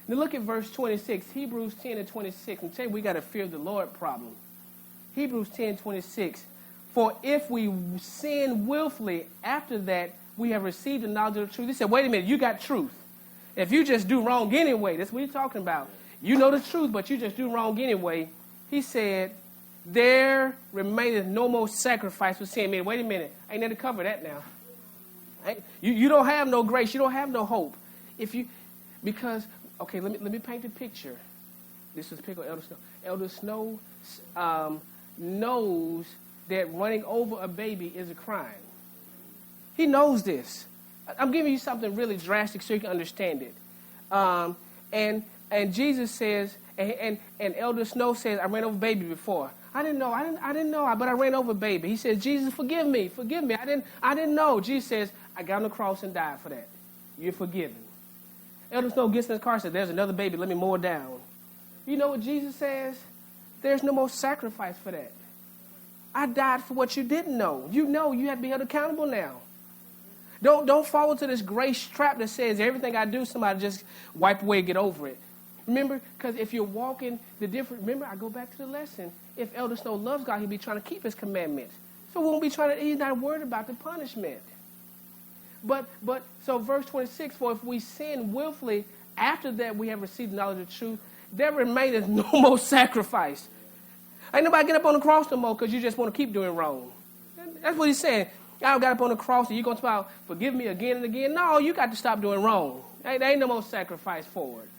Now look at verse 26, Hebrews 10 and 26. I'm telling you, we got a fear of the Lord problem. Hebrews 10, 26. For if we sin willfully, after that we have received the knowledge of the truth. He said, wait a minute, you got truth. If you just do wrong anyway, that's what he's talking about. You know the truth, but you just do wrong anyway. He said, there remaineth no more sacrifice for sin. Man, wait a minute, I ain't there to cover that now. You don't have no grace, you don't have no hope. Okay, let me paint a picture. This is a picture of Elder Snow. Elder Snow knows that running over a baby is a crime. He knows this. I'm giving you something really drastic so you can understand it. And Jesus says, and Elder Snow says, I ran over a baby before. I didn't know, but I ran over a baby. He says, Jesus, forgive me. I didn't know. Jesus says, I got on the cross and died for that. You're forgiven. Elder Snow gets in his car and says, there's another baby, let me mow it down. You know what Jesus says? There's no more sacrifice for that. I died for what you didn't know. You know you have to be held accountable now. Don't fall into this grace trap that says everything I do, somebody just wipe away and get over it. Remember, because if you're walking remember, I go back to the lesson. If Elder Snow loves God, he'll be trying to keep his commandments. So we won't be he's not worried about the punishment. So verse 26, for if we sin willfully, after that we have received the knowledge of the truth, there remaineth no more sacrifice. Ain't nobody get up on the cross no more because you just want to keep doing wrong. That's what he's saying. I got up on the cross and you're going to smile, forgive me again and again. No, you got to stop doing wrong. There ain't no more sacrifice for it.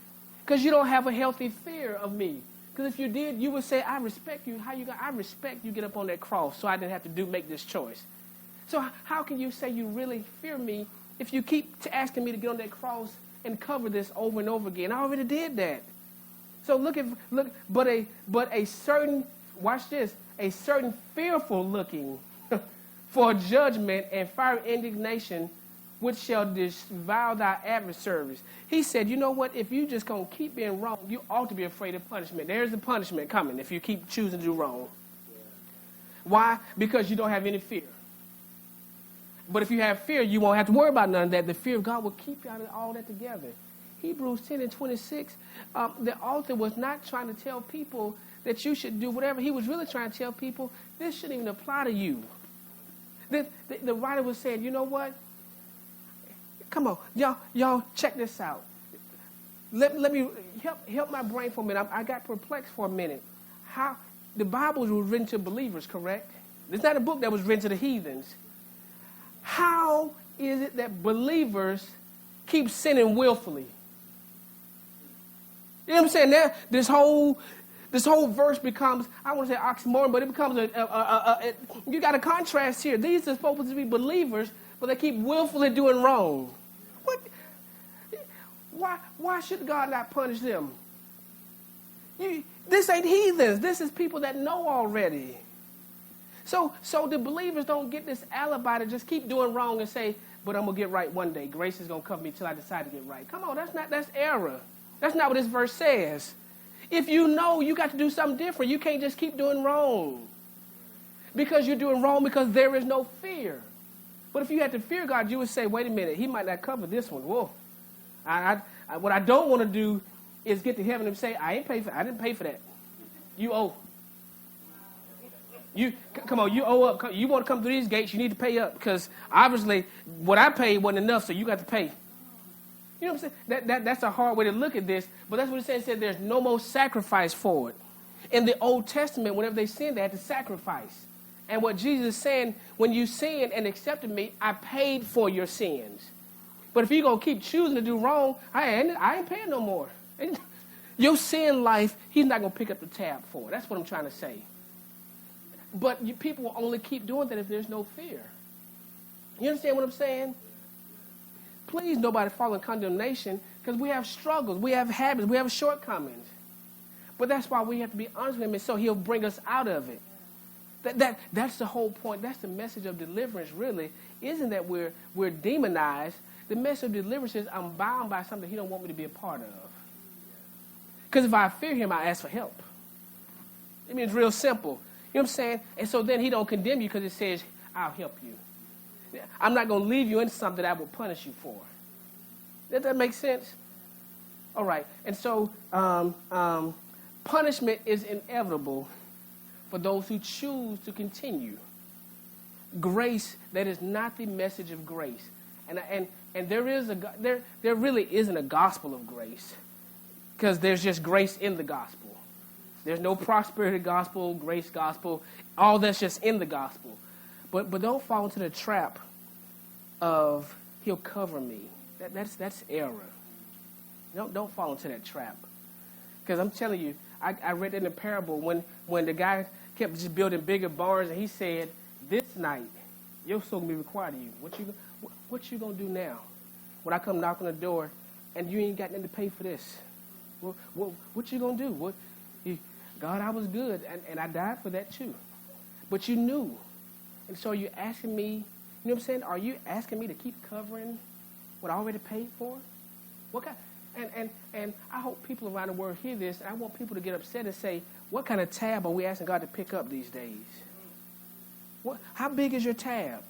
Because you don't have a healthy fear of me. Because if you did, you would say, I respect you. I respect you get up on that cross so I didn't have to make this choice. So how can you say you really fear me if you keep asking me to get on that cross and cover this over and over again? I already did that. So but a certain, watch this, a certain fearful looking for judgment and fiery indignation which shall devour thy adversaries. He said, you know what? If you just going to keep being wrong, you ought to be afraid of punishment. There's the punishment coming if you keep choosing to do wrong. Why? Because you don't have any fear. But if you have fear, you won't have to worry about none of that. The fear of God will keep you out of all that together. Hebrews 10:26, the author was not trying to tell people that you should do whatever. He was really trying to tell people this shouldn't even apply to you. The writer was saying, you know what? Come on, y'all check this out. Let me help my brain for a minute. I got perplexed for a minute. How the Bible was written to believers, correct? It's not a book that was written to the heathens. How is it that believers keep sinning willfully? You know what I'm saying? Now, this whole verse becomes, I want to say oxymoron, but it becomes you got a contrast here. These are supposed to be believers, but they keep willfully doing wrong. What? Why should God not punish them? This ain't heathens. This is people that know already. So the believers don't get this alibi to just keep doing wrong and say, but I'm going to get right one day. Grace is going to cover me until I decide to get right. Come on, that's error. That's not what this verse says. If you know, you got to do something different. You can't just keep doing wrong. Because you're doing wrong because there is no fear. But if you had to fear God, you would say, wait a minute, he might not cover this one. Whoa. What I don't want to do is get to heaven and say, I didn't pay for that. You owe. Come on, you owe up. You want to come through these gates, you need to pay up. Because obviously what I paid wasn't enough, so you got to pay. You know what I'm saying? That's a hard way to look at this, but that's what it says. It said there's no more sacrifice for it. In the Old Testament, whenever they sinned, they had to sacrifice. And what Jesus is saying, when you sinned and accepted me, I paid for your sins. But if you're going to keep choosing to do wrong, I ain't paying no more. Your sin life, he's not going to pick up the tab for it. That's what I'm trying to say. But people will only keep doing that if there's no fear. You understand what I'm saying? Please, nobody fall in condemnation, because we have struggles, we have habits, we have shortcomings. But that's why we have to be honest with him, and so he'll bring us out of it. That's the whole point. That's the message of deliverance, really. Isn't that we're demonized. The message of deliverance is I'm bound by something he don't want me to be a part of. Because if I fear him, I ask for help. I mean, it's real simple. You know what I'm saying? And so then he don't condemn you because it says, I'll help you. I'm not going to leave you into something that I will punish you for. Does that make sense? All right. And so punishment is inevitable for those who choose to continue. Grace, that is not the message of grace. And there really isn't a gospel of grace, because there's just grace in the gospel. There's no prosperity gospel, grace gospel. All that's just in the gospel. But don't fall into the trap of he'll cover me. That's error. Don't fall into that trap. Because I'm telling you, I read in the parable when the guy kept just building bigger barns, and he said, this night your soul will be required of you. What you gonna do now? When I come knock on the door and you ain't got nothing to pay for this? What you gonna do? God, I was good, and I died for that too. But you knew. And so you're asking me, you know what I'm saying? Are you asking me to keep covering what I already paid for? What kind? And I hope people around the world hear this. And I want people to get upset and say, what kind of tab are we asking God to pick up these days? How big is your tab?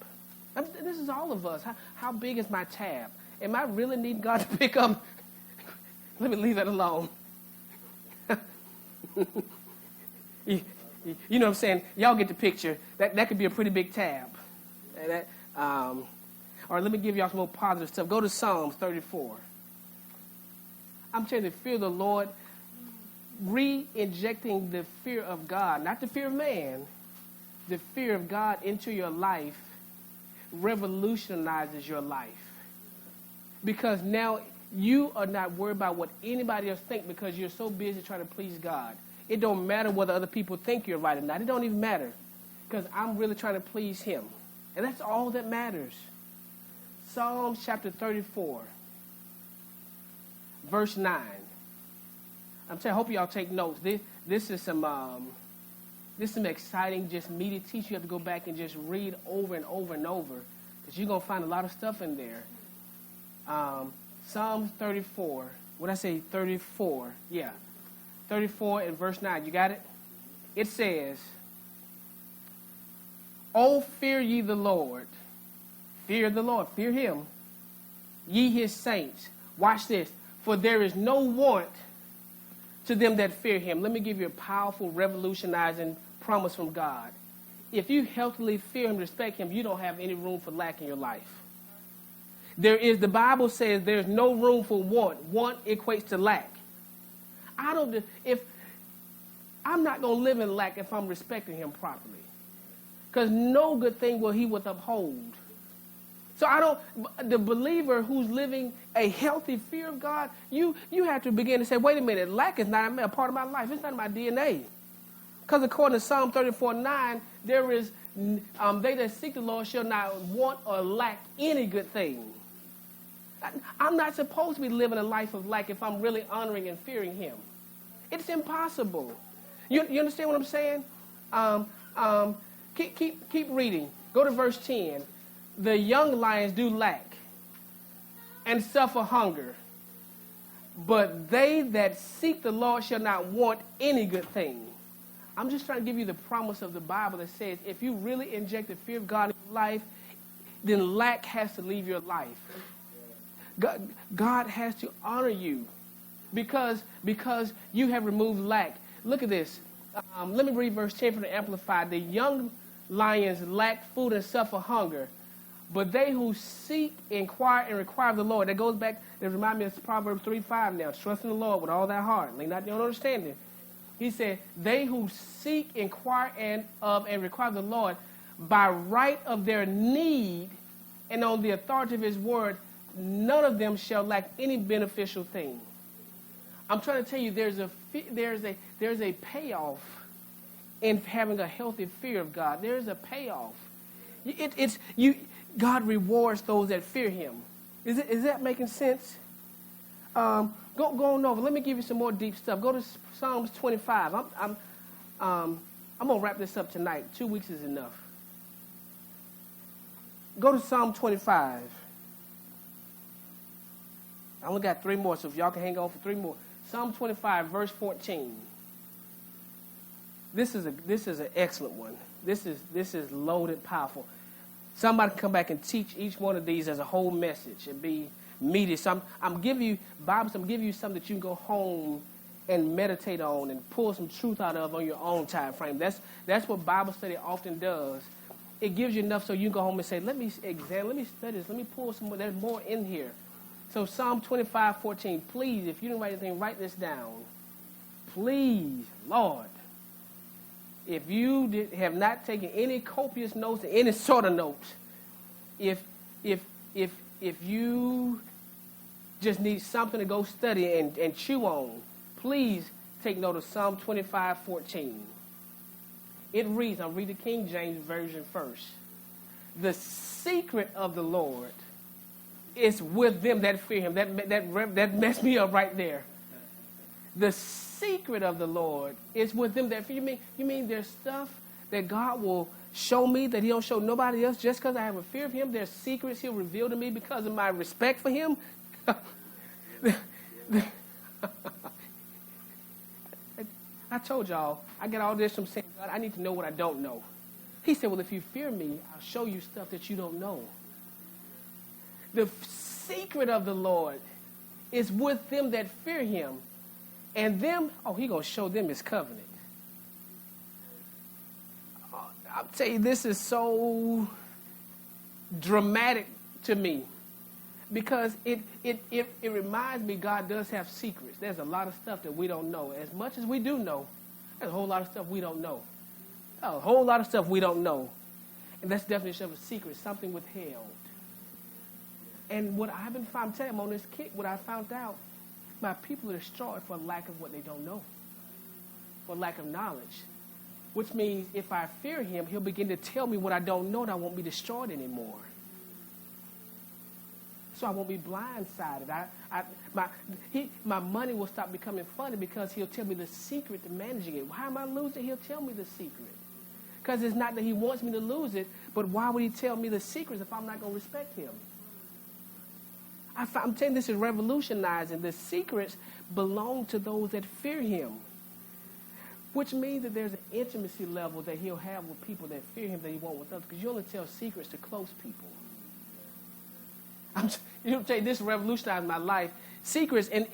This is all of us. How big is my tab? Am I really needing God to pick up? Let me leave that alone. You know what I'm saying? Y'all get the picture. That could be a pretty big tab. All right, let me give y'all some more positive stuff. Go to Psalms 34. I'm telling you, the fear of the Lord, re-injecting the fear of God, not the fear of man, the fear of God into your life revolutionizes your life. Because now you are not worried about what anybody else thinks, because you're so busy trying to please God. It don't matter whether other people think you're right or not. It don't even matter, because I'm really trying to please him. And that's all that matters. Psalms chapter 34, verse 9. I hope y'all take notes. This is some exciting, just meaty teaching. You have to go back and just read over and over and over, because you're going to find a lot of stuff in there. Psalms 34. What I say, 34? Yeah. 34 and verse 9. You got it? It says, "Oh, fear ye the Lord." Fear the Lord. Fear him. "Ye his saints." Watch this. "For there is no want to them that fear him." Let me give you a powerful, revolutionizing promise from God. If you healthily fear him, respect him, you don't have any room for lack in your life. The Bible says there's no room for want. Want equates to lack. I'm not going to live in lack if I'm respecting him properly. Because no good thing will he withhold. So the believer who's living a healthy fear of God, you have to begin to say, wait a minute, lack is not a part of my life. It's not my DNA. Because according to Psalm 34:9, there is, they that seek the Lord shall not want or lack any good thing. I'm not supposed to be living a life of lack if I'm really honoring and fearing him. It's impossible. You understand what I'm saying? Keep reading. Go to verse 10. "The young lions do lack and suffer hunger, but they that seek the Lord shall not want any good thing." I'm just trying to give you the promise of the Bible that says if you really inject the fear of God in your life, then lack has to leave your life. God has to honor you because you have removed lack. Look at this. Let me read verse 10 from the Amplified. "The young lions lack food and suffer hunger, but they who seek, inquire, and require of the Lord." That goes back, that reminds me of Proverbs 3:5 now. "Trust in the Lord with all thy heart. Lean not on your understanding." He said, "They who seek, inquire, and require of the Lord, by right of their need and on the authority of his word, none of them shall lack any beneficial thing." I'm trying to tell you, there's a payoff in having a healthy fear of God. There's a payoff. God rewards those that fear him. Is that making sense? Go on over. Let me give you some more deep stuff. Go to Psalms 25. I'm gonna wrap this up tonight. 2 weeks is enough. Go to Psalm 25. I only got 3 more, so if y'all can hang on for 3 more. Psalm 25, verse 14. This is an excellent one. This is loaded, powerful. Somebody can come back and teach each one of these as a whole message and be meaty. So I'm giving you something that you can go home and meditate on and pull some truth out of on your own time frame. That's what Bible study often does. It gives you enough so you can go home and say, let me study this, let me pull some more. There's more in here. So Psalm 25:14. Please, if you didn't write anything, write this down. Please, Lord, if you have not taken any copious notes, any sort of notes, if you just need something to go study and chew on, please take note of Psalm 25:14. It reads, I'll read the King James Version first. "The secret of the Lord is with them that fear him." That messed me up right there. The secret of the Lord is with them that fear him. You mean there's stuff that God will show me that he don't show nobody else just because I have a fear of him? There's secrets he'll reveal to me because of my respect for him? I told y'all, I get all this from saying, God, I need to know what I don't know. He said, well, if you fear me, I'll show you stuff that you don't know. The secret of the Lord is with them that fear him. And them, he going to show them his covenant. I'll tell you, this is so dramatic to me because it reminds me God does have secrets. There's a lot of stuff that we don't know. As much as we do know, there's a whole lot of stuff we don't know. A whole lot of stuff we don't know. And that's the definition of a secret, something withheld. And what I've been found, telling them on this kick, what I found out, my people are destroyed for lack of what they don't know, for lack of knowledge. Which means if I fear him, he'll begin to tell me what I don't know and I won't be destroyed anymore. So I won't be blindsided. My money will stop becoming funny because he'll tell me the secret to managing it. Why am I losing? He'll tell me the secret. Because it's not that he wants me to lose it, but why would he tell me the secrets if I'm not going to respect him? I'm telling you, this is revolutionizing. The secrets belong to those that fear him, which means that there's an intimacy level that he'll have with people that fear him that he won't with others, because you only tell secrets to close people. This revolutionized my life. Secrets mean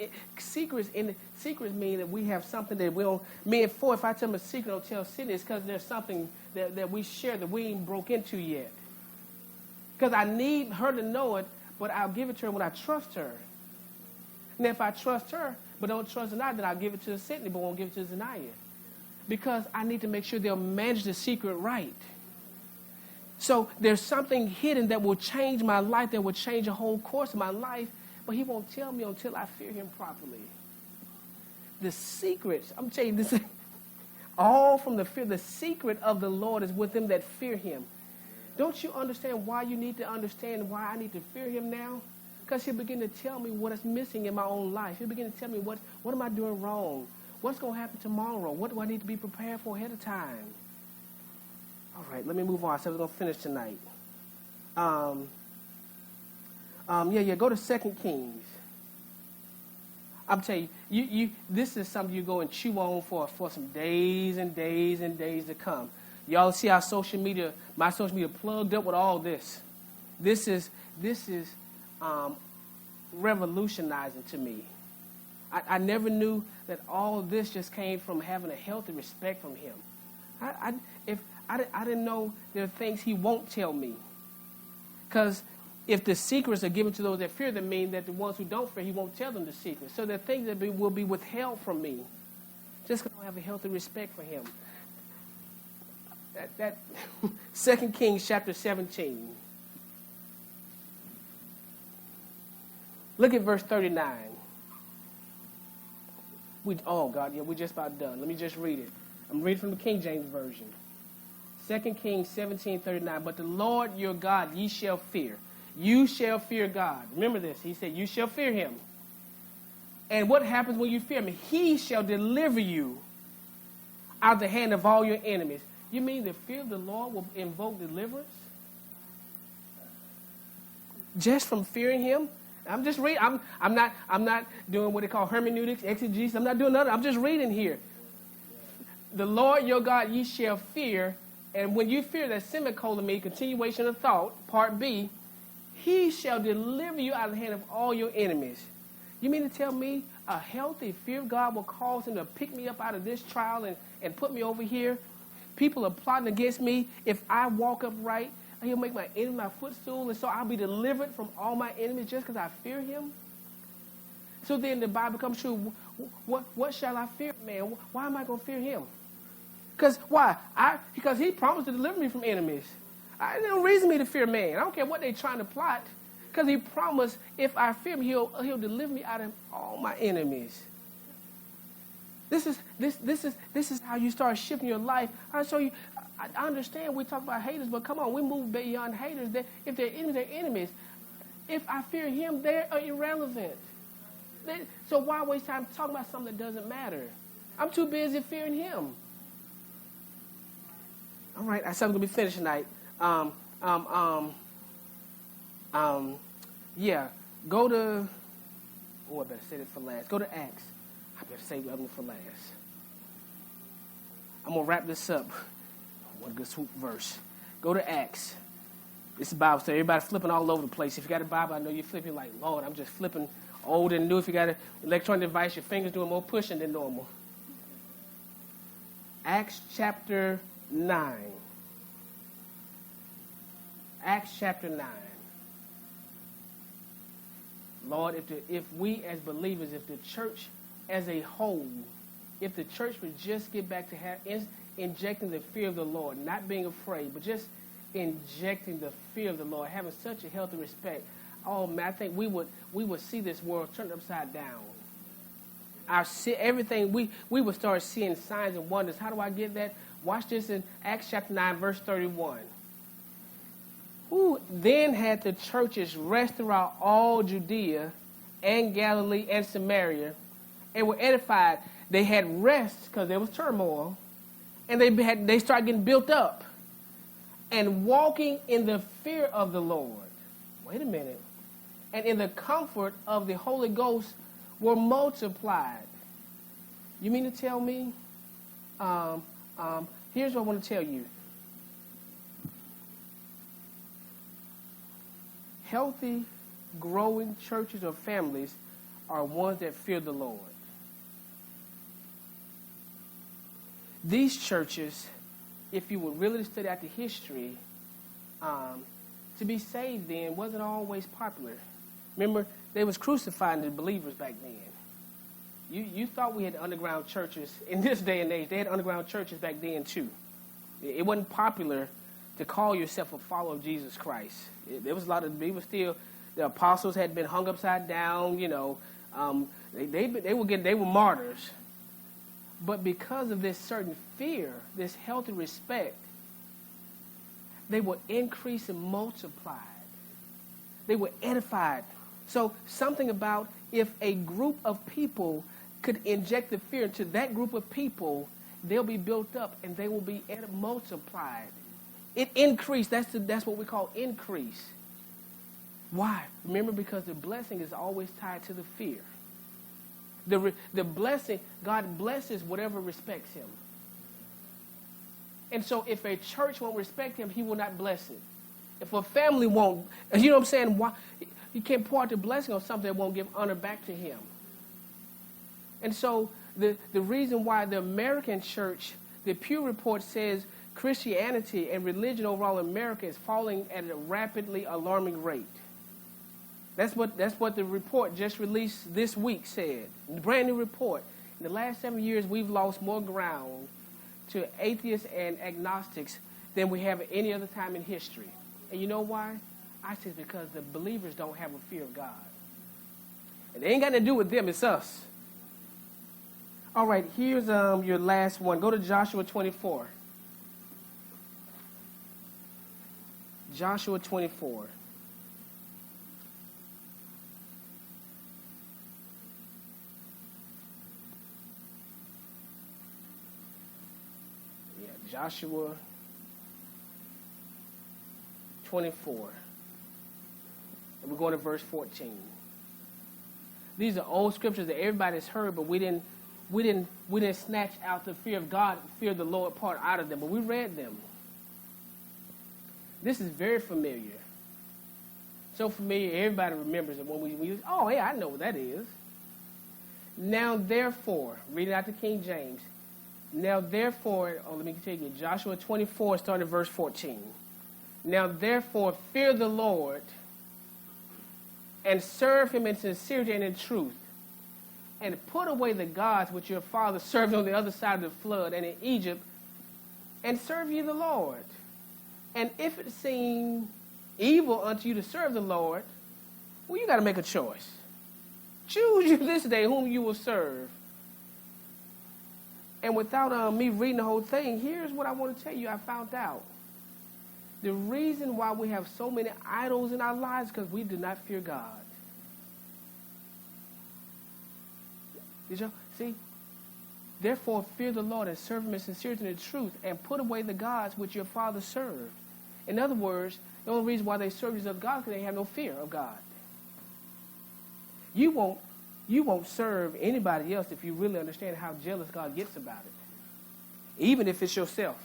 that we have something that we don't. Me and Four, if I tell them a secret, don't tell Sydney, it's because there's something that we share that we ain't broke into yet. Because I need her to know it, but I'll give it to her when I trust her. And if I trust her, but don't trust Zanaya, then I'll give it to Sydney, but won't give it to Zanaya. Because I need to make sure they'll manage the secret right. So there's something hidden that will change my life, that will change the whole course of my life, but he won't tell me until I fear him properly. The secrets, I'm telling you, this all from the fear. The secret of the Lord is with them that fear him. Don't you understand why you need to understand why I need to fear him now? Because he'll begin to tell me what is missing in my own life. He'll begin to tell me what am I doing wrong? What's going to happen tomorrow? What do I need to be prepared for ahead of time? All right, let me move on. I said we're going to finish tonight. Go to 2 Kings. I'm telling you, this is something you go and chew on for some days and days and days to come. Y'all see our my social media plugged up with all this. This is revolutionizing to me. I never knew that all of this just came from having a healthy respect from him. I didn't know there are things he won't tell me. Because if the secrets are given to those that fear them, mean that the ones who don't fear, he won't tell them the secrets. So there are things that will be withheld from me just because I don't have a healthy respect for him. That 2 Kings chapter 17. Look at verse 39. We're just about done. Let me just read it. I'm reading from the King James Version. 2 Kings 17:39. But the Lord your God ye shall fear. You shall fear God. Remember this. He said, you shall fear him. And what happens when you fear him? He shall deliver you out of the hand of all your enemies. You mean the fear of the Lord will invoke deliverance? Just from fearing him? I'm just reading. I'm not doing what they call hermeneutics, exegesis. I'm not doing nothing. I'm just reading here. The Lord your God ye shall fear. And when you fear, that semicolon means continuation of thought, part B, he shall deliver you out of the hand of all your enemies. You mean to tell me a healthy fear of God will cause him to pick me up out of this trial and put me over here? People are plotting against me. If I walk upright, he'll make my enemy my footstool, and so I'll be delivered from all my enemies just because I fear him? So then the Bible comes true. What shall I fear, man? Why am I going to fear him? Because why? Because he promised to deliver me from enemies. There's no reason me to fear man. I don't care what they're trying to plot. Because he promised if I fear him, he'll deliver me out of all my enemies. This is how you start shifting your life. I understand we talk about haters, but come on, we move beyond haters. If they're enemies, they're enemies. If I fear him, they are irrelevant. So why waste time talking about something that doesn't matter? I'm too busy fearing him. All right, I said I'm going to be finished tonight. Go to, I better say it for last. Go to Acts. I better say it for last. I'm going to wrap this up. What a good swoop verse. Go to Acts. This is Bible study. Everybody flipping all over the place. If you got a Bible, I know you're flipping like, Lord, I'm just flipping old and new. If you got an electronic device, your fingers doing more pushing than normal. Acts chapter 9. Acts chapter 9. Lord, if we as believers, if the church as a whole, if the church would just get back to injecting the fear of the Lord, not being afraid, but just injecting the fear of the Lord, having such a healthy respect, oh man, I think we would see this world turned upside down. Everything we would start seeing signs and wonders. How do I get that? Watch this in Acts chapter 9, verse 31. Who then had the churches rest throughout all Judea and Galilee and Samaria, and were edified. They had rest because there was turmoil, and they started getting built up and walking in the fear of the Lord. Wait a minute. and in the comfort of the Holy Ghost were multiplied. You mean to tell me? Here's what I want to tell you. Healthy, growing churches or families are ones that fear the Lord. These churches, if you would really study out the history, to be saved then wasn't always popular. Remember, they was crucifying the believers back then. You thought we had underground churches in this day and age. They had underground churches back then too. It wasn't popular to call yourself a follower of Jesus Christ. There was a lot of people still. The apostles had been hung upside down. You know, they were martyrs. But because of this certain fear, this healthy respect, they were increased and multiplied. They were edified. So something about if a group of people could inject the fear into that group of people, they'll be built up and they will be multiplied. It increased. That's what we call increase. Why? Remember, because the blessing is always tied to the fear. The blessing, God blesses whatever respects him. And so if a church won't respect him, he will not bless it. If a family won't, you know what I'm saying? Why? You can't pour out the blessing on something that won't give honor back to him. And so the reason why the American church, the Pew Report says Christianity and religion overall in America is falling at a rapidly alarming rate. That's what the report just released this week said. A brand new report. In the last 7 years, we've lost more ground to atheists and agnostics than we have at any other time in history. And you know why? I say it's because the believers don't have a fear of God. And it ain't got to do with them, it's us. All right, here's your last one. Go to Joshua 24. Joshua 24. Joshua 24. And we're going to verse 14. These are old scriptures that everybody's heard, but we didn't snatch out the fear of God, fear of the Lord part out of them, but we read them. This is very familiar. So familiar, everybody remembers it when we oh, yeah, I know what that is. Now, therefore, read it out to King James. Now, therefore, let me take it. Joshua 24, starting at verse 14. Now, therefore, fear the Lord and serve him in sincerity and in truth, and put away the gods which your father served on the other side of the flood and in Egypt, and serve ye the Lord. And if it seem evil unto you to serve the Lord, well, you got to make a choice. Choose you this day whom you will serve. And without me reading the whole thing, here's what I want to tell you I found out. The reason why we have so many idols in our lives is because we do not fear God. Did you see? Therefore, fear the Lord and serve him in sincerity and in truth, and put away the gods which your father served. In other words, the only reason why they serve these other gods is because they have no fear of God. You won't serve anybody else if you really understand how jealous God gets about it, even if it's yourself.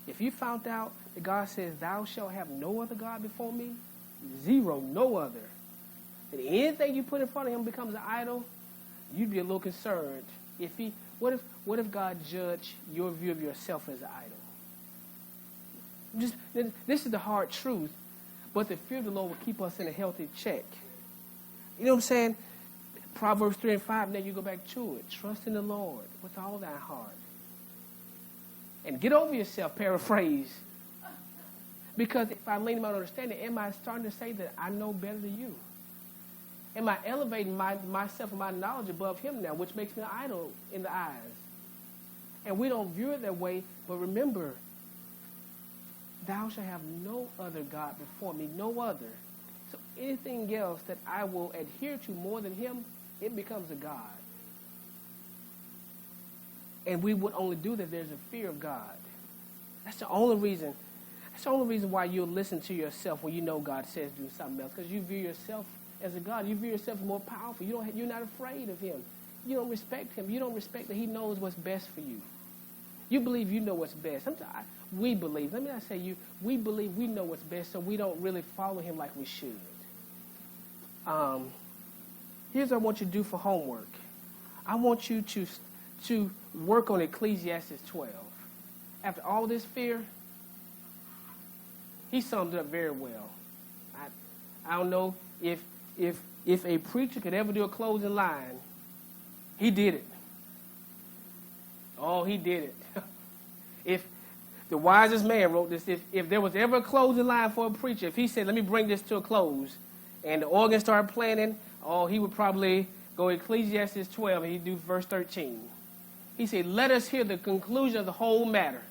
If you found out that God says, thou shalt have no other God before me, zero, no other, and anything you put in front of him becomes an idol, you'd be a little concerned. What if God judged your view of yourself as an idol? This is the hard truth, but the fear of the Lord will keep us in a healthy check. You know what I'm saying? Proverbs 3 and 5, now you go back to it. Trust in the Lord with all thy heart. And get over yourself, paraphrase. Because if I lean my understanding, am I starting to say that I know better than you? Am I elevating myself and my knowledge above him now, which makes me an idol in the eyes? And we don't view it that way, but remember, thou shalt have no other God before me, no other. So anything else that I will adhere to more than him, it becomes a God. And we would only do that if there's a fear of God. That's the only reason. That's the only reason why you'll listen to yourself when you know God says do something else, because you view yourself as a God. You view yourself more powerful. You're not afraid of him. You don't respect him. You don't respect that he knows what's best for you. You believe you know what's best. Sometimes we believe. Let me not say you. We believe we know what's best, so we don't really follow him like we should. Here's what I want you to do for homework. I want you to work on Ecclesiastes 12. After all this fear, he summed it up very well. I don't know if a preacher could ever do a closing line. He did it. Oh, he did it. If the wisest man wrote this, if there was ever a closing line for a preacher, if he said, let me bring this to a close, and the organ started playing, he would probably go Ecclesiastes 12, and he'd do verse 13. He said, let us hear the conclusion of the whole matter.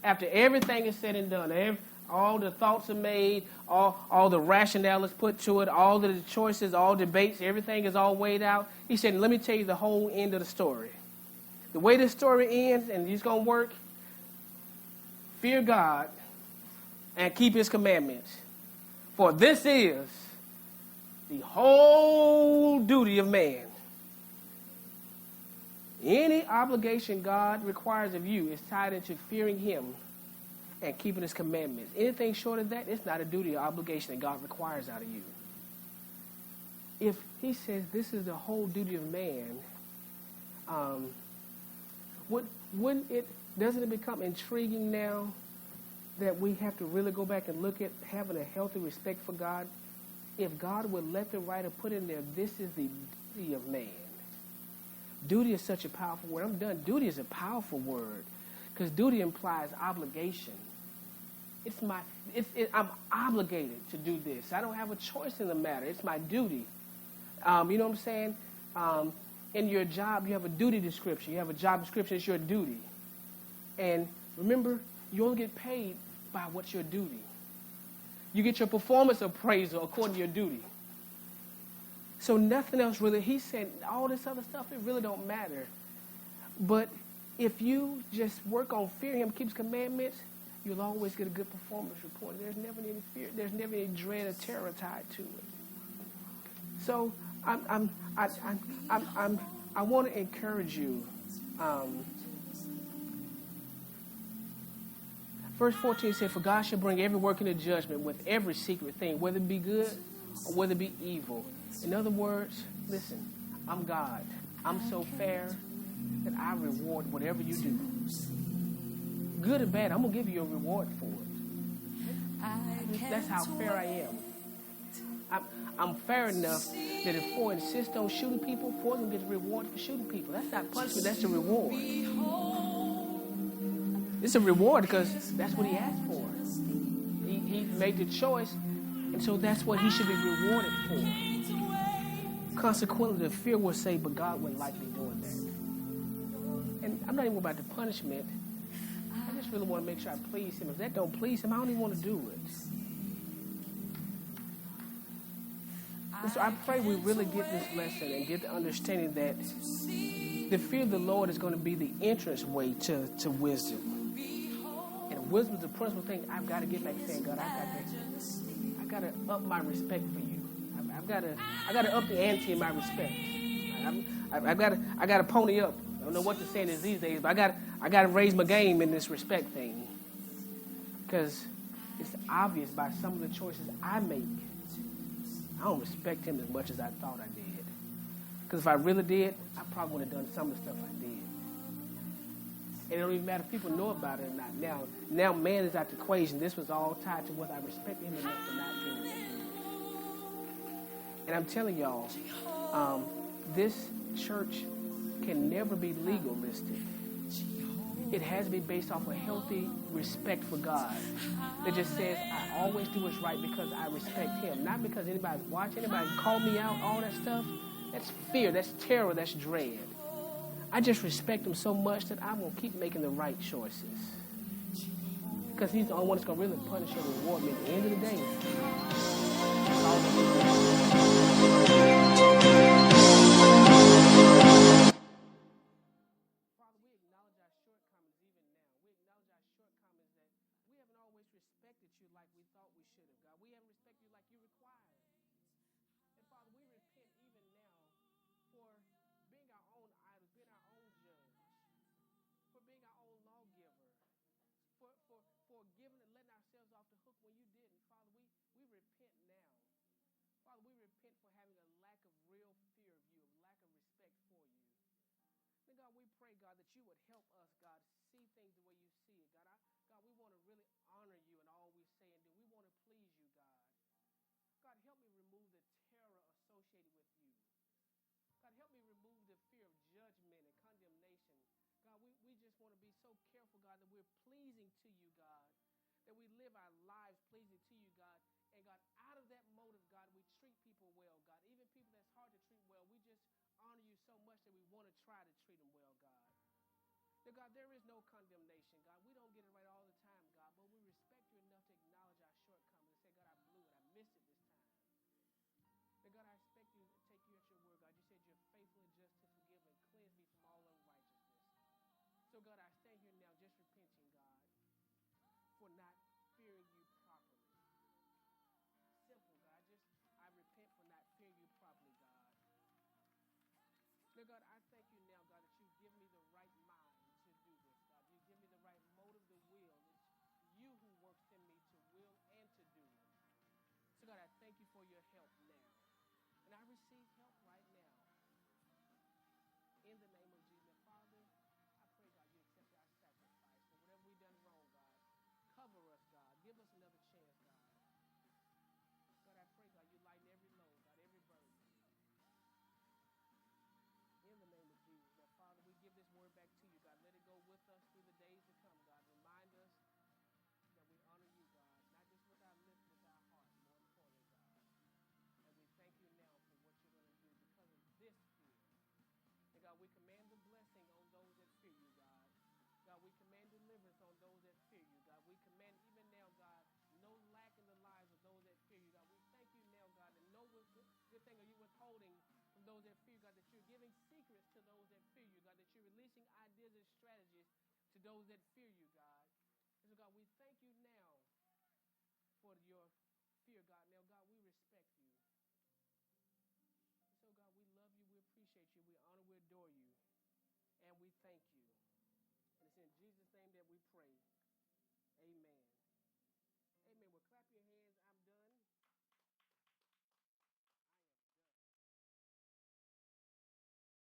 After everything is said and done, all the thoughts are made, all the rationale is put to it, all the choices, all debates, everything is all weighed out. He said, let me tell you the whole end of the story. The way this story ends, and it's going to work, fear God and keep his commandments. For this is the whole duty of man. Any obligation God requires of you is tied into fearing him and keeping his commandments. Anything short of that, it's not a duty or obligation that God requires out of you. If he says this is the whole duty of man, doesn't it become intriguing now that we have to really go back and look at having a healthy respect for God? If God would let the writer put in there, this is the duty of man. Duty is such a powerful word. I'm done. Duty is a powerful word because duty implies obligation. I'm obligated to do this. I don't have a choice in the matter. It's my duty. You know what I'm saying? In your job, you have a duty description. You have a job description. It's your duty. And remember, you only get paid by what's your duty. You get your performance appraisal according to your duty. So nothing else really, he said, all this other stuff, it really don't matter. But if you just work on fearing him, keeps commandments, you'll always get a good performance report. There's never any fear. There's never any dread or terror tied to it. So I want to encourage you. Verse 14 said, for God shall bring every work into judgment with every secret thing, whether it be good or whether it be evil. In other words, listen, I'm God. I'm so fair that I reward whatever you do. Good or bad, I'm going to give you a reward for it. That's how fair I am. I'm fair enough that if Ford insists on shooting people, Ford will get a reward for shooting people. That's not punishment, that's a reward. It's a reward because that's what he asked for. He made the choice, and so that's what he should be rewarded for. Consequently, the fear will say, but God wouldn't like me doing that. And I'm not even about the punishment. I just really want to make sure I please him. If that don't please him, I don't even want to do it. And so I pray we really get this lesson and get the understanding that the fear of the Lord is going to be the entrance way to wisdom. And wisdom is the principal thing. I've got to get back saying, God, I've got to up my respect for you. I got to up the ante in my respect. I got to pony up. I don't know what to say these days, but I got to raise my game in this respect thing, because it's obvious by some of the choices I make. I don't respect him as much as I thought I did. Because if I really did, I probably would have done some of the stuff I did. And it don't even matter if people know about it or not. Now man is out the equation. This was all tied to whether I respected him enough for not doing it. And I'm telling y'all, this church can never be legalistic. It has to be based off a healthy respect for God. That just says, I always do what's right because I respect him. Not because anybody's watching, anybody call me out, all that stuff. That's fear, that's terror, that's dread. I just respect him so much that I'm going to keep making the right choices. Because he's the only one that's going to really punish and reward me at the end of the day. Father, we acknowledge our shortcomings even now. We acknowledge our shortcomings that we haven't always respected respected you like we thought we should have, God. We haven't respected you like you required. And Father, we repent even now for being our own idols, being our own judge, for being our own lawgiver, for giving and letting ourselves off the hook when you didn't. Father, we repent now. Father, we repent for having a lack of real fear of you, a lack of respect for you. Then, God, we pray, God, that you would help us, God, see things the way you see it. God, we want to really honor you in all we say and do. We want to please you, God. God, help me remove the terror associated with you. God, help me remove the fear of judgment and condemnation. God, we just want to be so careful, God, that we're pleasing to you, God, that we live our lives pleasing to you, God. And, God, out of that motive, God, we treat people well, God. Even people that's hard to treat well, we just honor you so much that we want to try to treat them well, God. Now, God, there is no condemnation, God. We don't get it right all the time, God, but we respect you enough to acknowledge our shortcomings and say, God, I blew it. I missed it this time. Now, God, I expect you to take you at your word, God. You said you're faithful and just to forgive and cleanse me from all unrighteousness. So, God, I stand here now just repenting, God, for not fearing you properly. Simple, God. I repent for not fearing you properly, God. Now, God, I thank you now, God, that you give me the right mind to do this, God. You give me the right motive, the will. It's you who works in me to will and to do it. So, God, I thank you for your help now. And I receive help right now. In the name of Jesus. Father, I pray, God, you accept our sacrifice for whatever we've done wrong, God. Cover us, God. Give us another chance, God. God, I pray, God, you lighten every load, God, every burden. In the name of Jesus. Now, Father, we give this word back to you, God. Let it go with us through the days to come, God. Remind us that we honor you, God, not just with our lips, with our heart, more importantly, God. And we thank you now for what you're going to do because of this fear. And God, we command the blessing on those that fear you, God. God, we command deliverance on those that fear you, God. We command even now, God, no lack in the lives of those that fear you, God. We thank you now, God, that no good thing are you withholding from those that fear you, God, that you're giving secrets to those that fear you, God, that you're releasing ideas and strategies to those that fear you, God. And so, God, we thank you now for your fear, God. Now, God, we respect you. And so, God, we love you, we appreciate you, we honor, we adore you, and we thank you. And it's in Jesus' name that we pray.